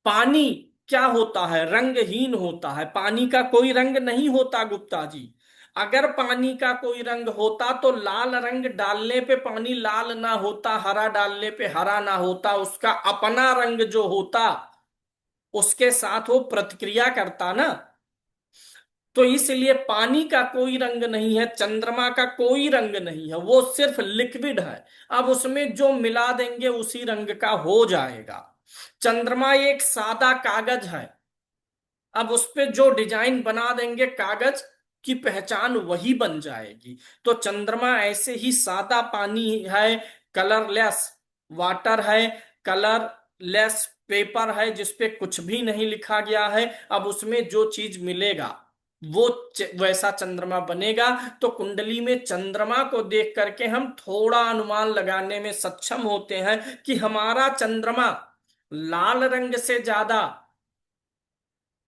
पानी क्या होता है? रंगहीन होता है। पानी का कोई रंग नहीं होता गुप्ता जी। अगर पानी का कोई रंग होता तो लाल रंग डालने पे पानी लाल ना होता, हरा डालने पे हरा ना होता, उसका अपना रंग जो होता उसके साथ वो प्रतिक्रिया करता ना। तो इसलिए पानी का कोई रंग नहीं है, चंद्रमा का कोई रंग नहीं है, वो सिर्फ लिक्विड है। अब उसमें जो मिला देंगे उसी रंग का हो जाएगा। चंद्रमा एक सादा कागज है, अब उस पे जो डिजाइन बना देंगे कागज की पहचान वही बन जाएगी। तो चंद्रमा ऐसे ही सादा पानी है, कलरलेस वाटर है, कलरलेस पेपर है जिसपे कुछ भी नहीं लिखा गया है। अब उसमें जो चीज मिलेगा वो वैसा चंद्रमा बनेगा। तो कुंडली में चंद्रमा को देख करके हम थोड़ा अनुमान लगाने में सक्षम होते हैं कि हमारा चंद्रमा लाल रंग से ज्यादा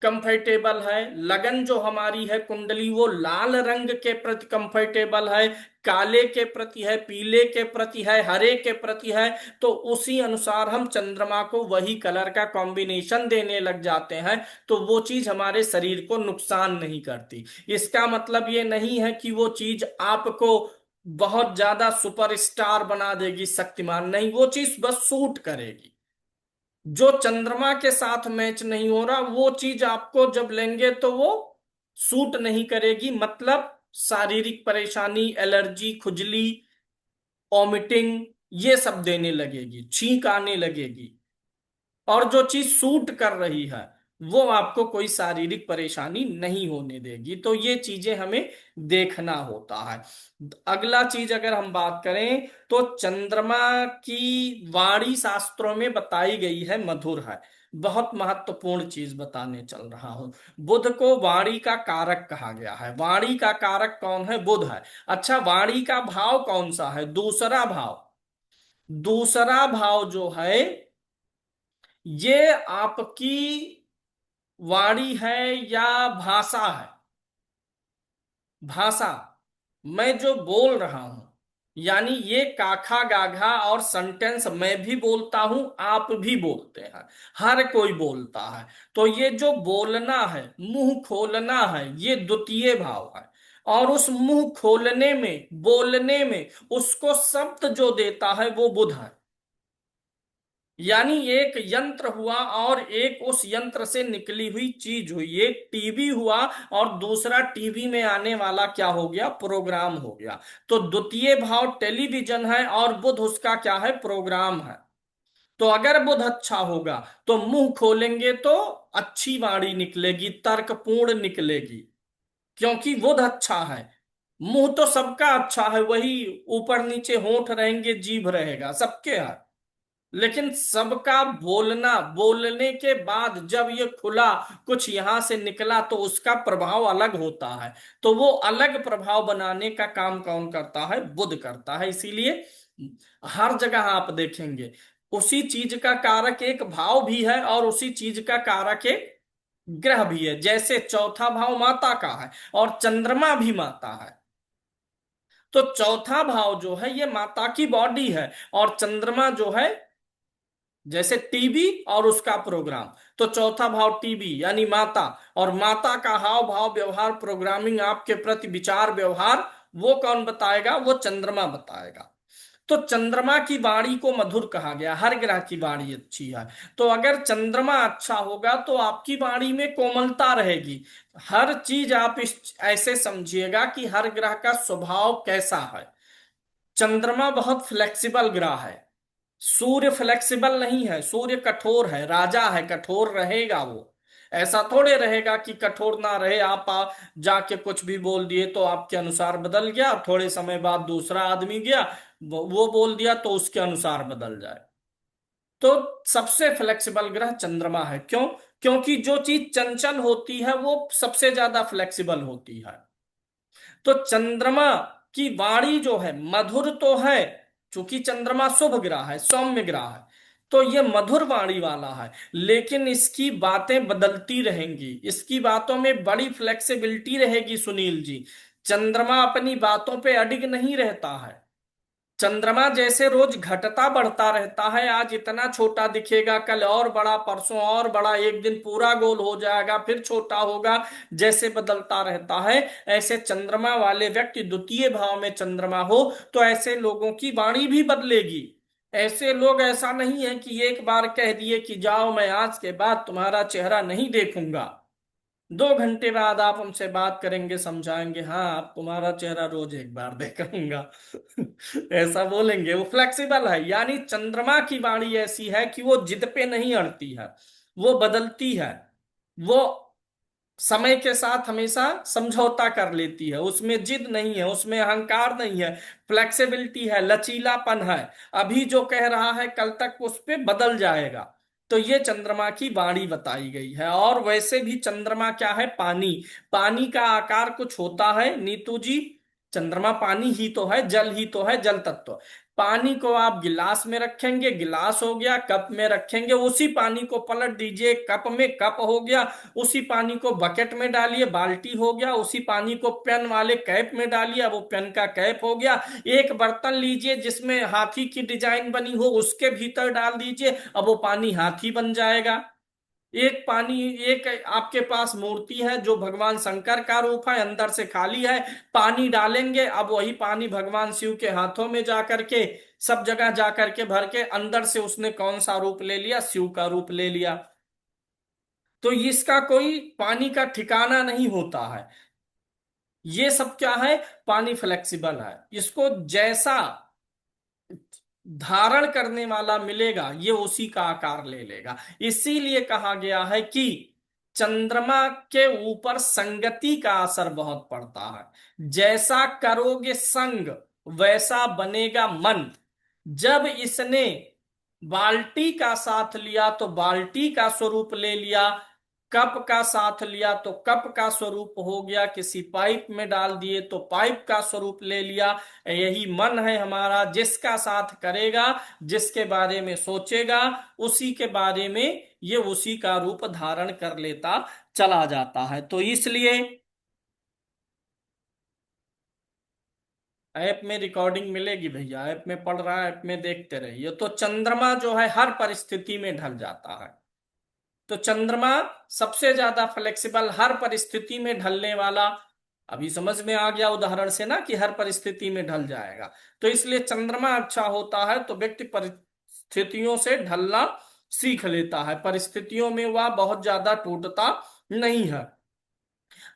कंफर्टेबल है, लगन जो हमारी है कुंडली वो लाल रंग के प्रति कंफर्टेबल है, काले के प्रति है, पीले के प्रति है, हरे के प्रति है। तो उसी अनुसार हम चंद्रमा को वही कलर का कॉम्बिनेशन देने लग जाते हैं, तो वो चीज हमारे शरीर को नुकसान नहीं करती। इसका मतलब ये नहीं है कि वो चीज आपको बहुत ज्यादा सुपरस्टार बना देगी, शक्तिमान नहीं, वो चीज बस सूट करेगी। जो चंद्रमा के साथ मैच नहीं हो रहा वो चीज आपको जब लेंगे तो वो सूट नहीं करेगी, मतलब शारीरिक परेशानी, एलर्जी, खुजली, वॉमिटिंग, ये सब देने लगेगी, छींक आने लगेगी। और जो चीज सूट कर रही है वो आपको कोई शारीरिक परेशानी नहीं होने देगी। तो ये चीजें हमें देखना होता है। अगला चीज अगर हम बात करें तो चंद्रमा की वाणी शास्त्रों में बताई गई है मधुर है। बहुत महत्वपूर्ण चीज बताने चल रहा हूं। बुध को वाणी का कारक कहा गया है। वाणी का कारक कौन है? बुध है। अच्छा, वाणी का भाव कौन सा है? दूसरा भाव। दूसरा भाव जो है ये आपकी वाणी है या भाषा है। भाषा, मैं जो बोल रहा हूं, यानी ये काखा गाघा और सेंटेंस मैं भी बोलता हूं, आप भी बोलते हैं, हर कोई बोलता है। तो ये जो बोलना है, मुंह खोलना है, ये द्वितीय भाव है। और उस मुंह खोलने में, बोलने में उसको शब्द जो देता है वो बुध है। यानी एक यंत्र हुआ और एक उस यंत्र से निकली हुई चीज हुई, एक टीवी हुआ और दूसरा टीवी में आने वाला क्या हो गया, प्रोग्राम हो गया। तो द्वितीय भाव टेलीविजन है और बुध उसका क्या है, प्रोग्राम है। तो अगर बुध अच्छा होगा तो मुंह खोलेंगे तो अच्छी वाणी निकलेगी, तर्कपूर्ण निकलेगी, क्योंकि बुध अच्छा है। मुंह तो सबका अच्छा है, वही ऊपर नीचे होंठ रहेंगे, जीभ रहेगा, सबके है। लेकिन सबका बोलना, बोलने के बाद जब ये खुला, कुछ यहां से निकला, तो उसका प्रभाव अलग होता है। तो वो अलग प्रभाव बनाने का काम कौन करता है, बुध करता है। इसीलिए हर जगह आप देखेंगे उसी चीज का कारक एक भाव भी है और उसी चीज का कारक एक ग्रह भी है। जैसे चौथा भाव माता का है और चंद्रमा भी माता है, तो चौथा भाव जो है ये माता की बॉडी है और चंद्रमा जो है जैसे टीवी और उसका प्रोग्राम। तो चौथा भाव टीवी यानी माता, और माता का हाव भाव व्यवहार प्रोग्रामिंग आपके प्रति विचार व्यवहार वो कौन बताएगा, वो चंद्रमा बताएगा। तो चंद्रमा की वाणी को मधुर कहा गया, हर ग्रह की वाणी अच्छी है। तो अगर चंद्रमा अच्छा होगा तो आपकी वाणी में कोमलता रहेगी। हर चीज आप इस ऐसे समझिएगा कि हर ग्रह का स्वभाव कैसा है। चंद्रमा बहुत फ्लेक्सिबल ग्रह है, सूर्य फ्लेक्सिबल नहीं है, सूर्य कठोर है, राजा है, कठोर रहेगा वो। ऐसा थोड़े रहेगा कि कठोर ना रहे, जाके कुछ भी बोल दिए तो आपके अनुसार बदल गया, थोड़े समय बाद दूसरा आदमी गया, वो बोल दिया तो उसके अनुसार बदल जाए। तो सबसे फ्लेक्सिबल ग्रह चंद्रमा है। क्यों? क्योंकि जो चीज चंचल होती है वो सबसे ज्यादा फ्लेक्सिबल होती है। तो चंद्रमा की वाणी जो है मधुर तो है, चूंकि चंद्रमा शुभ ग्रह है, सौम्य ग्रह है, तो ये मधुर वाणी वाला है। लेकिन इसकी बातें बदलती रहेंगी, इसकी बातों में बड़ी फ्लेक्सिबिलिटी रहेगी सुनील जी। चंद्रमा अपनी बातों पे अडिग नहीं रहता है। चंद्रमा जैसे रोज घटता बढ़ता रहता है, आज इतना छोटा दिखेगा, कल और बड़ा, परसों और बड़ा, एक दिन पूरा गोल हो जाएगा, फिर छोटा होगा, जैसे बदलता रहता है। ऐसे चंद्रमा वाले व्यक्ति, द्वितीय भाव में चंद्रमा हो तो ऐसे लोगों की वाणी भी बदलेगी। ऐसे लोग, ऐसा नहीं है कि एक बार कह दिए कि जाओ मैं आज के बाद तुम्हारा चेहरा नहीं देखूंगा, 2 घंटे बाद आप हमसे बात करेंगे, समझाएंगे, हाँ आप तुम्हारा चेहरा रोज एक बार देखूंगा। ऐसा बोलेंगे, वो फ्लेक्सिबल है। यानी चंद्रमा की वाणी ऐसी है कि वो जिद पे नहीं अड़ती है, वो बदलती है, वो समय के साथ हमेशा समझौता कर लेती है, उसमें जिद नहीं है, उसमें अहंकार नहीं है, फ्लेक्सिबिलिटी है, लचीलापन है। अभी जो कह रहा है कल तक उस पे बदल जाएगा। तो ये चंद्रमा की वाणी बताई गई है। और वैसे भी चंद्रमा क्या है, पानी। पानी का आकार कुछ होता है नीतू जी? चंद्रमा पानी ही तो है, जल ही तो है, जल तत्व। पानी को आप गिलास में रखेंगे, गिलास हो गया, कप में रखेंगे, उसी पानी को पलट दीजिए, कप में कप हो गया, उसी पानी को बकेट में डालिए, बाल्टी हो गया, उसी पानी को पेन वाले कैप में डालिए, अब वो पेन का कैप हो गया। एक बर्तन लीजिए जिसमें हाथी की डिजाइन बनी हो, उसके भीतर डाल दीजिए, अब वो पानी हाथी बन जाएगा। एक पानी, एक आपके पास मूर्ति है जो भगवान शंकर का रूप है, अंदर से खाली है, पानी डालेंगे, अब वही पानी भगवान शिव के हाथों में जाकर के, सब जगह जाकर के भर के, अंदर से उसने कौन सा रूप ले लिया, शिव का रूप ले लिया। तो इसका कोई पानी का ठिकाना नहीं होता है। ये सब क्या है, पानी फ्लेक्सिबल है, इसको जैसा धारण करने वाला मिलेगा ये उसी का आकार ले लेगा। इसीलिए कहा गया है कि चंद्रमा के ऊपर संगति का असर बहुत पड़ता है। जैसा करोगे संग वैसा बनेगा मन। जब इसने बाल्टी का साथ लिया तो बाल्टी का स्वरूप ले लिया, कप का साथ लिया तो कप का स्वरूप हो गया, किसी पाइप में डाल दिए तो पाइप का स्वरूप ले लिया। यही मन है हमारा, जिसका साथ करेगा, जिसके बारे में सोचेगा, उसी के बारे में ये उसी का रूप धारण कर लेता चला जाता है। तो इसलिए ऐप में रिकॉर्डिंग मिलेगी भैया, ऐप में पढ़ रहा है, ऐप में देखते रहिए। तो चंद्रमा जो है हर परिस्थिति में ढल जाता है। तो चंद्रमा सबसे ज्यादा फ्लेक्सिबल, हर परिस्थिति में ढलने वाला। अभी समझ में आ गया उदाहरण से ना कि हर परिस्थिति में ढल जाएगा। तो इसलिए चंद्रमा अच्छा होता है तो व्यक्ति परिस्थितियों से ढलना सीख लेता है, परिस्थितियों में वह बहुत ज्यादा टूटता नहीं है।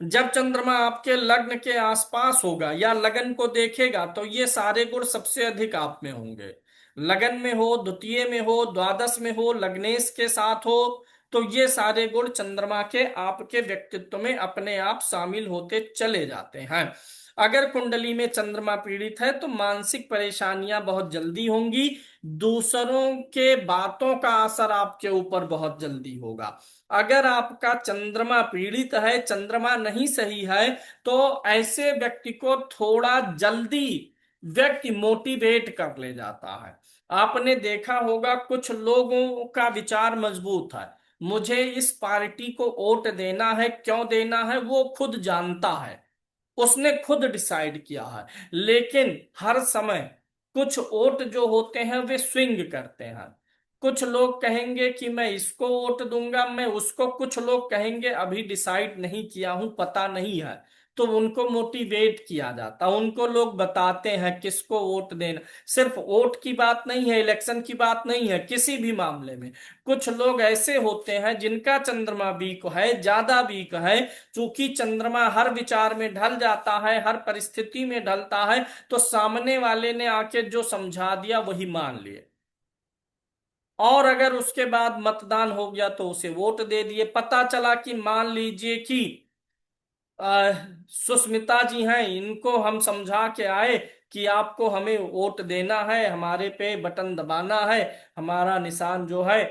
जब चंद्रमा आपके लग्न के आसपास होगा या लगन को देखेगा तो ये सारे गुण सबसे अधिक आप में होंगे। लगन में हो, द्वितीय में हो, द्वादश में हो, लग्नेश के साथ हो, तो ये सारे गुण चंद्रमा के आपके व्यक्तित्व में अपने आप शामिल होते चले जाते हैं। अगर कुंडली में चंद्रमा पीड़ित है तो मानसिक परेशानियां बहुत जल्दी होंगी। दूसरों के बातों का असर आपके ऊपर बहुत जल्दी होगा। अगर आपका चंद्रमा पीड़ित है, चंद्रमा नहीं सही है, तो ऐसे व्यक्ति को थोड़ा जल्दी व्यक्ति मोटिवेट कर ले जाता है। आपने देखा होगा कुछ लोगों का विचार मजबूत है, मुझे इस पार्टी को वोट देना है, क्यों देना है वो खुद जानता है, उसने खुद डिसाइड किया है। लेकिन हर समय कुछ वोट जो होते हैं वे स्विंग करते हैं। कुछ लोग कहेंगे कि मैं इसको वोट दूंगा, मैं उसको, कुछ लोग कहेंगे अभी डिसाइड नहीं किया हूं, पता नहीं है। तो उनको मोटिवेट किया जाता, उनको लोग बताते हैं किसको वोट देना। सिर्फ वोट की बात नहीं है, इलेक्शन की बात नहीं है, किसी भी मामले में कुछ लोग ऐसे होते हैं जिनका चंद्रमा वीक है, ज्यादा वीक है। चूंकि चंद्रमा हर विचार में ढल जाता है, हर परिस्थिति में ढलता है, तो सामने वाले ने आके जो समझा दिया वही मान लिए। और अगर उसके बाद मतदान हो गया तो उसे वोट दे दिए। पता चला कि मान लीजिए कि अ, सुस्मिता जी हैं, इनको हम समझा के आए कि आपको हमें वोट देना है, हमारे पे बटन दबाना है, हमारा निशान जो है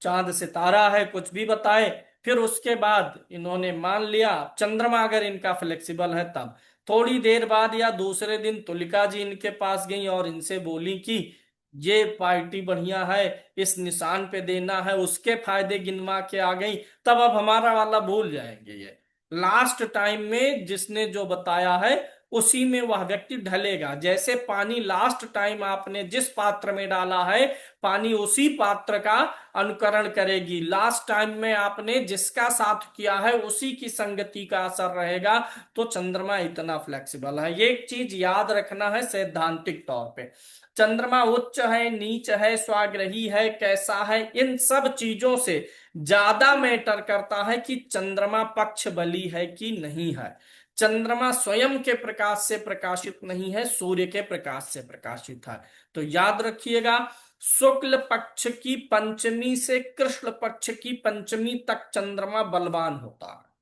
चांद सितारा है, कुछ भी बताए। फिर उसके बाद इन्होंने मान लिया, चंद्रमा अगर इनका फ्लेक्सिबल है तब। थोड़ी देर बाद या दूसरे दिन तुलिका जी इनके पास गई और इनसे बोली कि ये पार्टी बढ़िया है, इस निशान पे देना है, उसके फायदे गिनवा के आ गई। तब अब हमारा वाला भूल जाएंगे ये। लास्ट टाइम में जिसने जो बताया है उसी में वह व्यक्ति ढलेगा। जैसे पानी लास्ट टाइम आपने जिस पात्र में डाला है, पानी उसी पात्र का अनुकरण करेगी। लास्ट टाइम में आपने जिसका साथ किया है उसी की संगति का असर रहेगा। तो चंद्रमा इतना फ्लेक्सिबल है। ये एक चीज याद रखना है सैद्धांतिक तौर पे। चंद्रमा उच्च है, नीच है, स्वाग्रही है, कैसा है, इन सब चीजों से ज्यादा मैटर करता है कि चंद्रमा पक्ष बली है कि नहीं है। चंद्रमा स्वयं के प्रकाश से प्रकाशित नहीं है, सूर्य के प्रकाश से प्रकाशित है। तो याद रखिएगा, शुक्ल पक्ष की पंचमी से कृष्ण पक्ष की पंचमी तक चंद्रमा बलवान होता है।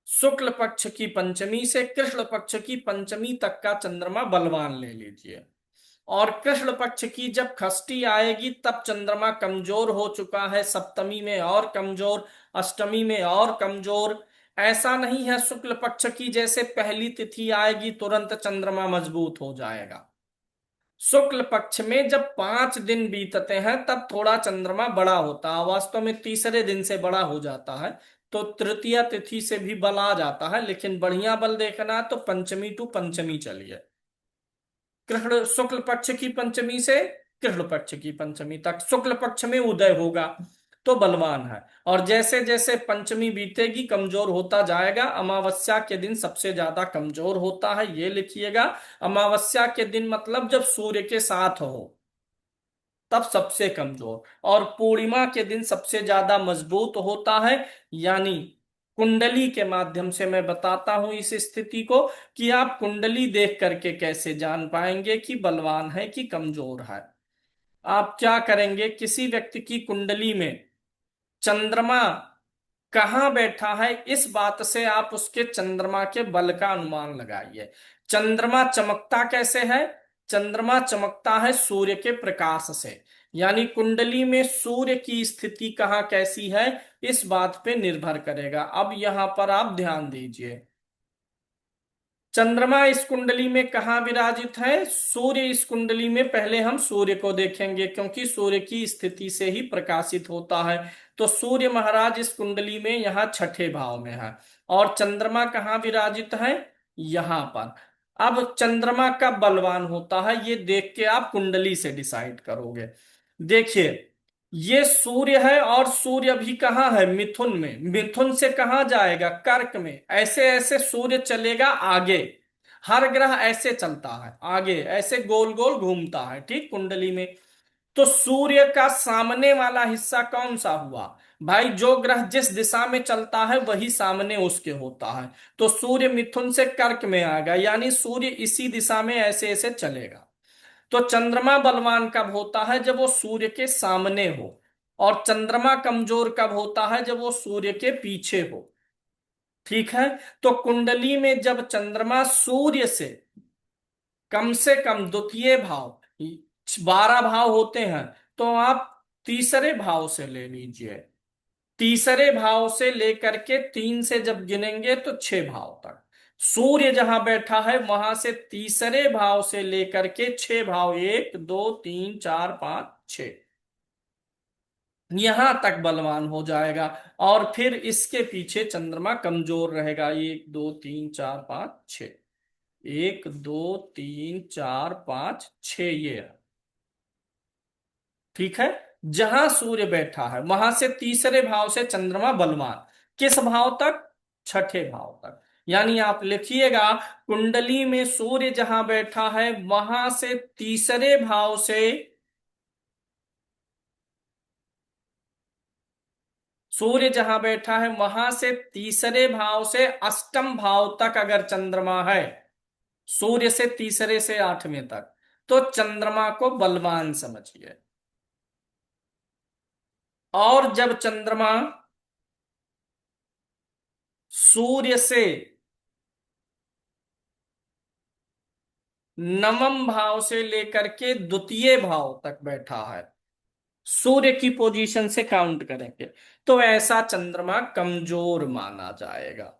शुक्ल पक्ष की पंचमी से कृष्ण पक्ष की पंचमी तक का चंद्रमा बलवान ले लीजिए। और कृष्ण पक्ष की जब खष्टी आएगी तब चंद्रमा कमजोर हो चुका है, सप्तमी में और कमजोर, अष्टमी में और कमजोर। ऐसा नहीं है शुक्ल पक्ष की जैसे पहली तिथि आएगी तुरंत चंद्रमा मजबूत हो जाएगा। शुक्ल पक्ष में जब 5 दिन बीतते हैं तब थोड़ा चंद्रमा बड़ा होता है, वास्तव में तीसरे दिन से बड़ा हो जाता है। तो तृतीय तिथि से भी बल आ जाता है, लेकिन बढ़िया बल देखना है तो पंचमी टू पंचमी चलिए। कृष्ण शुक्ल पक्ष की पंचमी से कृष्ण पक्ष की पंचमी तक शुक्ल पक्ष में उदय होगा तो बलवान है। और जैसे जैसे पंचमी बीतेगी कमजोर होता जाएगा। अमावस्या के दिन सबसे ज्यादा कमजोर होता है, ये लिखिएगा। अमावस्या के दिन मतलब जब सूर्य के साथ हो तब सबसे कमजोर, और पूर्णिमा के दिन सबसे ज्यादा मजबूत होता है। यानी कुंडली के माध्यम से मैं बताता हूं इस स्थिति को, कि आप कुंडली देख करके कैसे जान पाएंगे कि बलवान है कि कमजोर है। आप क्या करेंगे, किसी व्यक्ति की कुंडली में चंद्रमा कहाँ बैठा है, इस बात से आप उसके चंद्रमा के बल का अनुमान लगाइए। चंद्रमा चमकता कैसे है, चंद्रमा चमकता है सूर्य के प्रकाश से। यानी कुंडली में सूर्य की स्थिति कहाँ कैसी है, इस बात पे निर्भर करेगा। अब यहां पर आप ध्यान दीजिए, चंद्रमा इस कुंडली में कहाँ विराजित है, सूर्य इस कुंडली में, पहले हम सूर्य को देखेंगे क्योंकि सूर्य की स्थिति से ही प्रकाशित होता है। तो सूर्य महाराज इस कुंडली में यहाँ छठे भाव में है, और चंद्रमा कहाँ विराजित है, यहाँ पर। अब चंद्रमा कब बलवान होता है ये देख के आप कुंडली से डिसाइड करोगे। देखिए, ये सूर्य है और सूर्य अभी कहाँ है, मिथुन में। मिथुन से कहाँ जाएगा, कर्क में। ऐसे ऐसे सूर्य चलेगा आगे, हर ग्रह ऐसे चलता है आगे, ऐसे गोल गोल घूमता है, ठीक, कुंडली में। तो सूर्य का सामने वाला हिस्सा कौन सा हुआ भाई, जो ग्रह जिस दिशा में चलता है वही सामने उसके होता है। तो सूर्य मिथुन से कर्क में आएगा, यानी सूर्य इसी दिशा में ऐसे ऐसे चलेगा। तो चंद्रमा बलवान कब होता है, जब वो सूर्य के सामने हो। और चंद्रमा कमजोर कब होता है, जब वो सूर्य के पीछे हो। ठीक है। तो कुंडली में जब चंद्रमा सूर्य से कम द्वितीय भाव, 12 भाव होते हैं, तो आप तीसरे भाव से ले लीजिए। तीसरे भाव से लेकर के 3 से जब गिनेंगे तो 6 भाव तक सूर्य जहां बैठा है, वहां से तीसरे भाव से लेकर के 6 भाव, 1 2 3 4 5 6, यहां तक बलवान हो जाएगा। और फिर इसके पीछे चंद्रमा कमजोर रहेगा, 1 2 3 4 5 6, 1 2 3 4 5 6, ये है। ठीक है। जहां सूर्य बैठा है वहां से तीसरे भाव से चंद्रमा बलवान, किस भाव तक, छठे भाव तक। यानी आप लिखिएगा, कुंडली में सूर्य जहां बैठा है वहां से तीसरे भाव से, सूर्य जहां बैठा है वहां से तीसरे भाव से अष्टम भाव तक अगर चंद्रमा है, सूर्य से तीसरे से आठवें तक, तो चंद्रमा को बलवान समझिए। और जब चंद्रमा सूर्य से नवम भाव से लेकर के द्वितीय भाव तक बैठा है, सूर्य की पोजीशन से काउंट करेंगे, तो ऐसा चंद्रमा कमजोर माना जाएगा।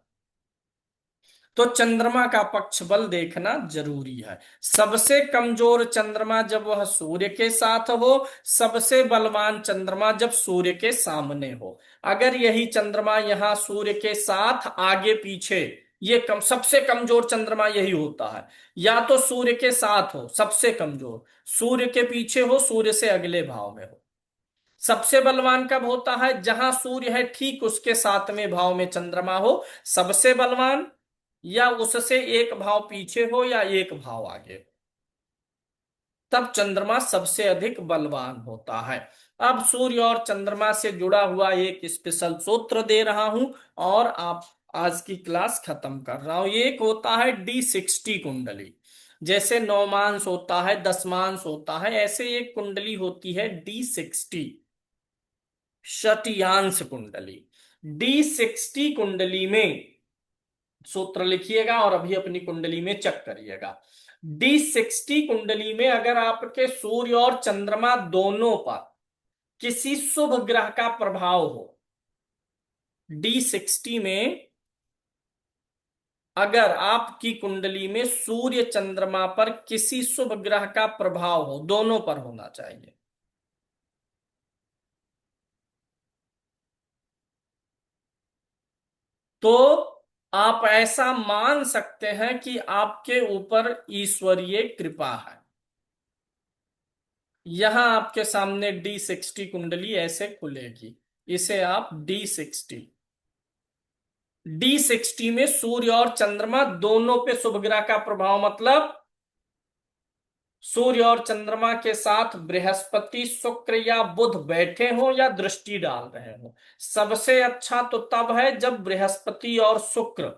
तो चंद्रमा का पक्ष बल देखना जरूरी है। सबसे कमजोर चंद्रमा जब वह सूर्य के साथ हो, सबसे बलवान चंद्रमा जब सूर्य के सामने हो। अगर यही चंद्रमा यहां सूर्य के साथ आगे पीछे, ये सबसे कमजोर चंद्रमा यही होता है। या तो सूर्य के साथ हो सबसे कमजोर, सूर्य के पीछे हो, सूर्य से अगले भाव में हो। सबसे बलवान कब होता है, जहां सूर्य है ठीक उसके सातवें भाव में चंद्रमा हो, सबसे बलवान। या उससे एक भाव पीछे हो या एक भाव आगे, तब चंद्रमा सबसे अधिक बलवान होता है। अब सूर्य और चंद्रमा से जुड़ा हुआ एक स्पेशल सूत्र दे रहा हूं, और आप आज की क्लास खत्म कर रहा हूं। एक होता है D60 कुंडली। जैसे नौमांश होता है, दसमांश होता है, ऐसे एक कुंडली होती है D60, षटियांश कुंडली। D60 कुंडली में सूत्र लिखिएगा और अभी अपनी कुंडली में चेक करिएगा। D60 कुंडली में अगर आपके सूर्य और चंद्रमा दोनों पर किसी शुभ ग्रह का प्रभाव हो, D60 में अगर आपकी कुंडली में सूर्य चंद्रमा पर किसी शुभ ग्रह का प्रभाव हो, दोनों पर होना चाहिए, तो आप ऐसा मान सकते हैं कि आपके ऊपर ईश्वरीय कृपा है। यहां आपके सामने D60 कुंडली ऐसे खुलेगी, इसे आप डी सिक्सटी में सूर्य और चंद्रमा दोनों पे शुभ ग्रह का प्रभाव, मतलब सूर्य और चंद्रमा के साथ बृहस्पति, शुक्र या बुध बैठे हो या दृष्टि डाल रहे हो। सबसे अच्छा तो तब है जब बृहस्पति और शुक्र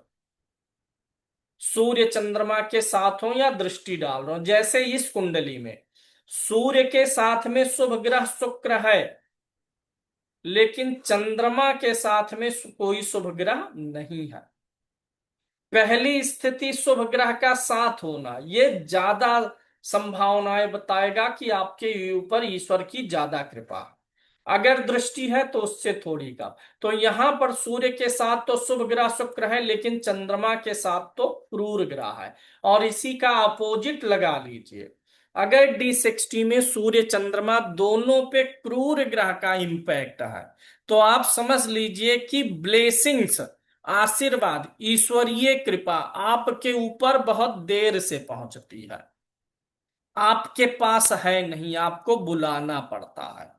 सूर्य चंद्रमा के साथ हो या दृष्टि डाल रहे हो। जैसे इस कुंडली में सूर्य के साथ में शुभ ग्रह शुक्र है, लेकिन चंद्रमा के साथ में कोई शुभ ग्रह नहीं है। पहली स्थिति शुभ ग्रह का साथ होना, ये ज्यादा संभावनाएं बताएगा कि आपके ऊपर ईश्वर की ज्यादा कृपा है। अगर दृष्टि है तो उससे थोड़ी कम। तो यहां पर सूर्य के साथ तो शुभ ग्रह शुक्र है, लेकिन चंद्रमा के साथ तो क्रूर ग्रह है। और इसी का अपोजिट लगा लीजिए, अगर D60 में सूर्य चंद्रमा दोनों पे क्रूर ग्रह का इंपैक्ट है, तो आप समझ लीजिए कि ब्लेसिंग्स, आशीर्वाद, ईश्वरीय कृपा आपके ऊपर बहुत देर से पहुंचती है। आपके पास है नहीं, आपको बुलाना पड़ता है।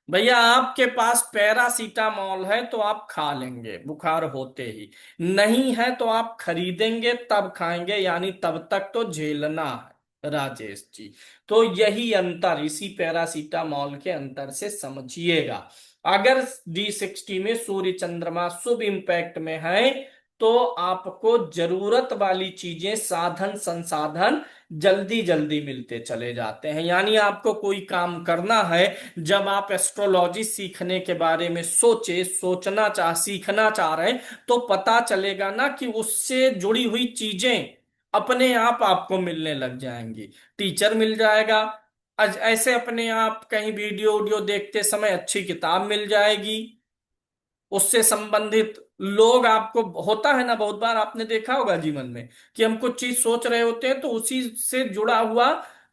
भैया आपके पास पैरासीटामोल है तो आप खा लेंगे बुखार होते ही, नहीं है तो आप खरीदेंगे तब खाएंगे, यानी तब तक तो झेलना है राजेश जी। तो यही अंतर इसी पैरासीटामोल के अंतर से समझिएगा। अगर D60 में सूर्य चंद्रमा शुभ इंपैक्ट में है, तो आपको जरूरत वाली चीजें, साधन संसाधन जल्दी जल्दी मिलते चले जाते हैं। यानी आपको कोई काम करना है, जब आप एस्ट्रोलॉजी सीखने के बारे में सीखना चाह रहे हैं, तो पता चलेगा ना कि उससे जुड़ी हुई चीजें अपने आप आपको मिलने लग जाएंगी। टीचर मिल जाएगा, ऐसे अपने आप कहीं वीडियो वीडियो देखते समय अच्छी किताब मिल जाएगी, उससे संबंधित लोग आपको, होता है ना बहुत बार आपने देखा होगा जीवन में कि हम कुछ चीज सोच रहे होते हैं तो उसी से जुड़ा हुआ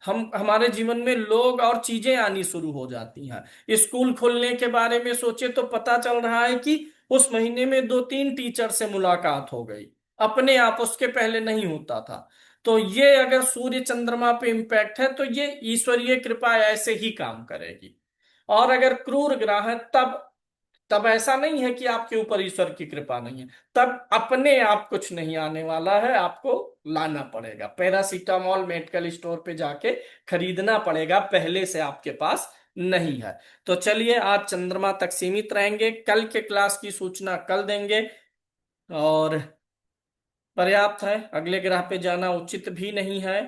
हम हमारे जीवन में लोग और चीजें आनी शुरू हो जाती हैं। स्कूल खोलने के बारे में सोचे तो पता चल रहा है कि उस महीने में 2-3 टीचर से मुलाकात हो गई अपने आप, उसके पहले नहीं होता था। तो ये अगर सूर्य चंद्रमा पे इम्पैक्ट है तो ये ईश्वरीय कृपा ऐसे ही काम करेगी। और अगर क्रूर ग्रह है, तब तब ऐसा नहीं है कि आपके ऊपर ईश्वर की कृपा नहीं है, तब अपने आप कुछ नहीं आने वाला है, आपको लाना पड़ेगा। पैरासीटामोल मेडिकल स्टोर पे जाके खरीदना पड़ेगा, पहले से आपके पास नहीं है। तो चलिए आज चंद्रमा तक सीमित रहेंगे, कल के क्लास की सूचना कल देंगे। और पर्याप्त है, अगले ग्रह पे जाना उचित भी नहीं है।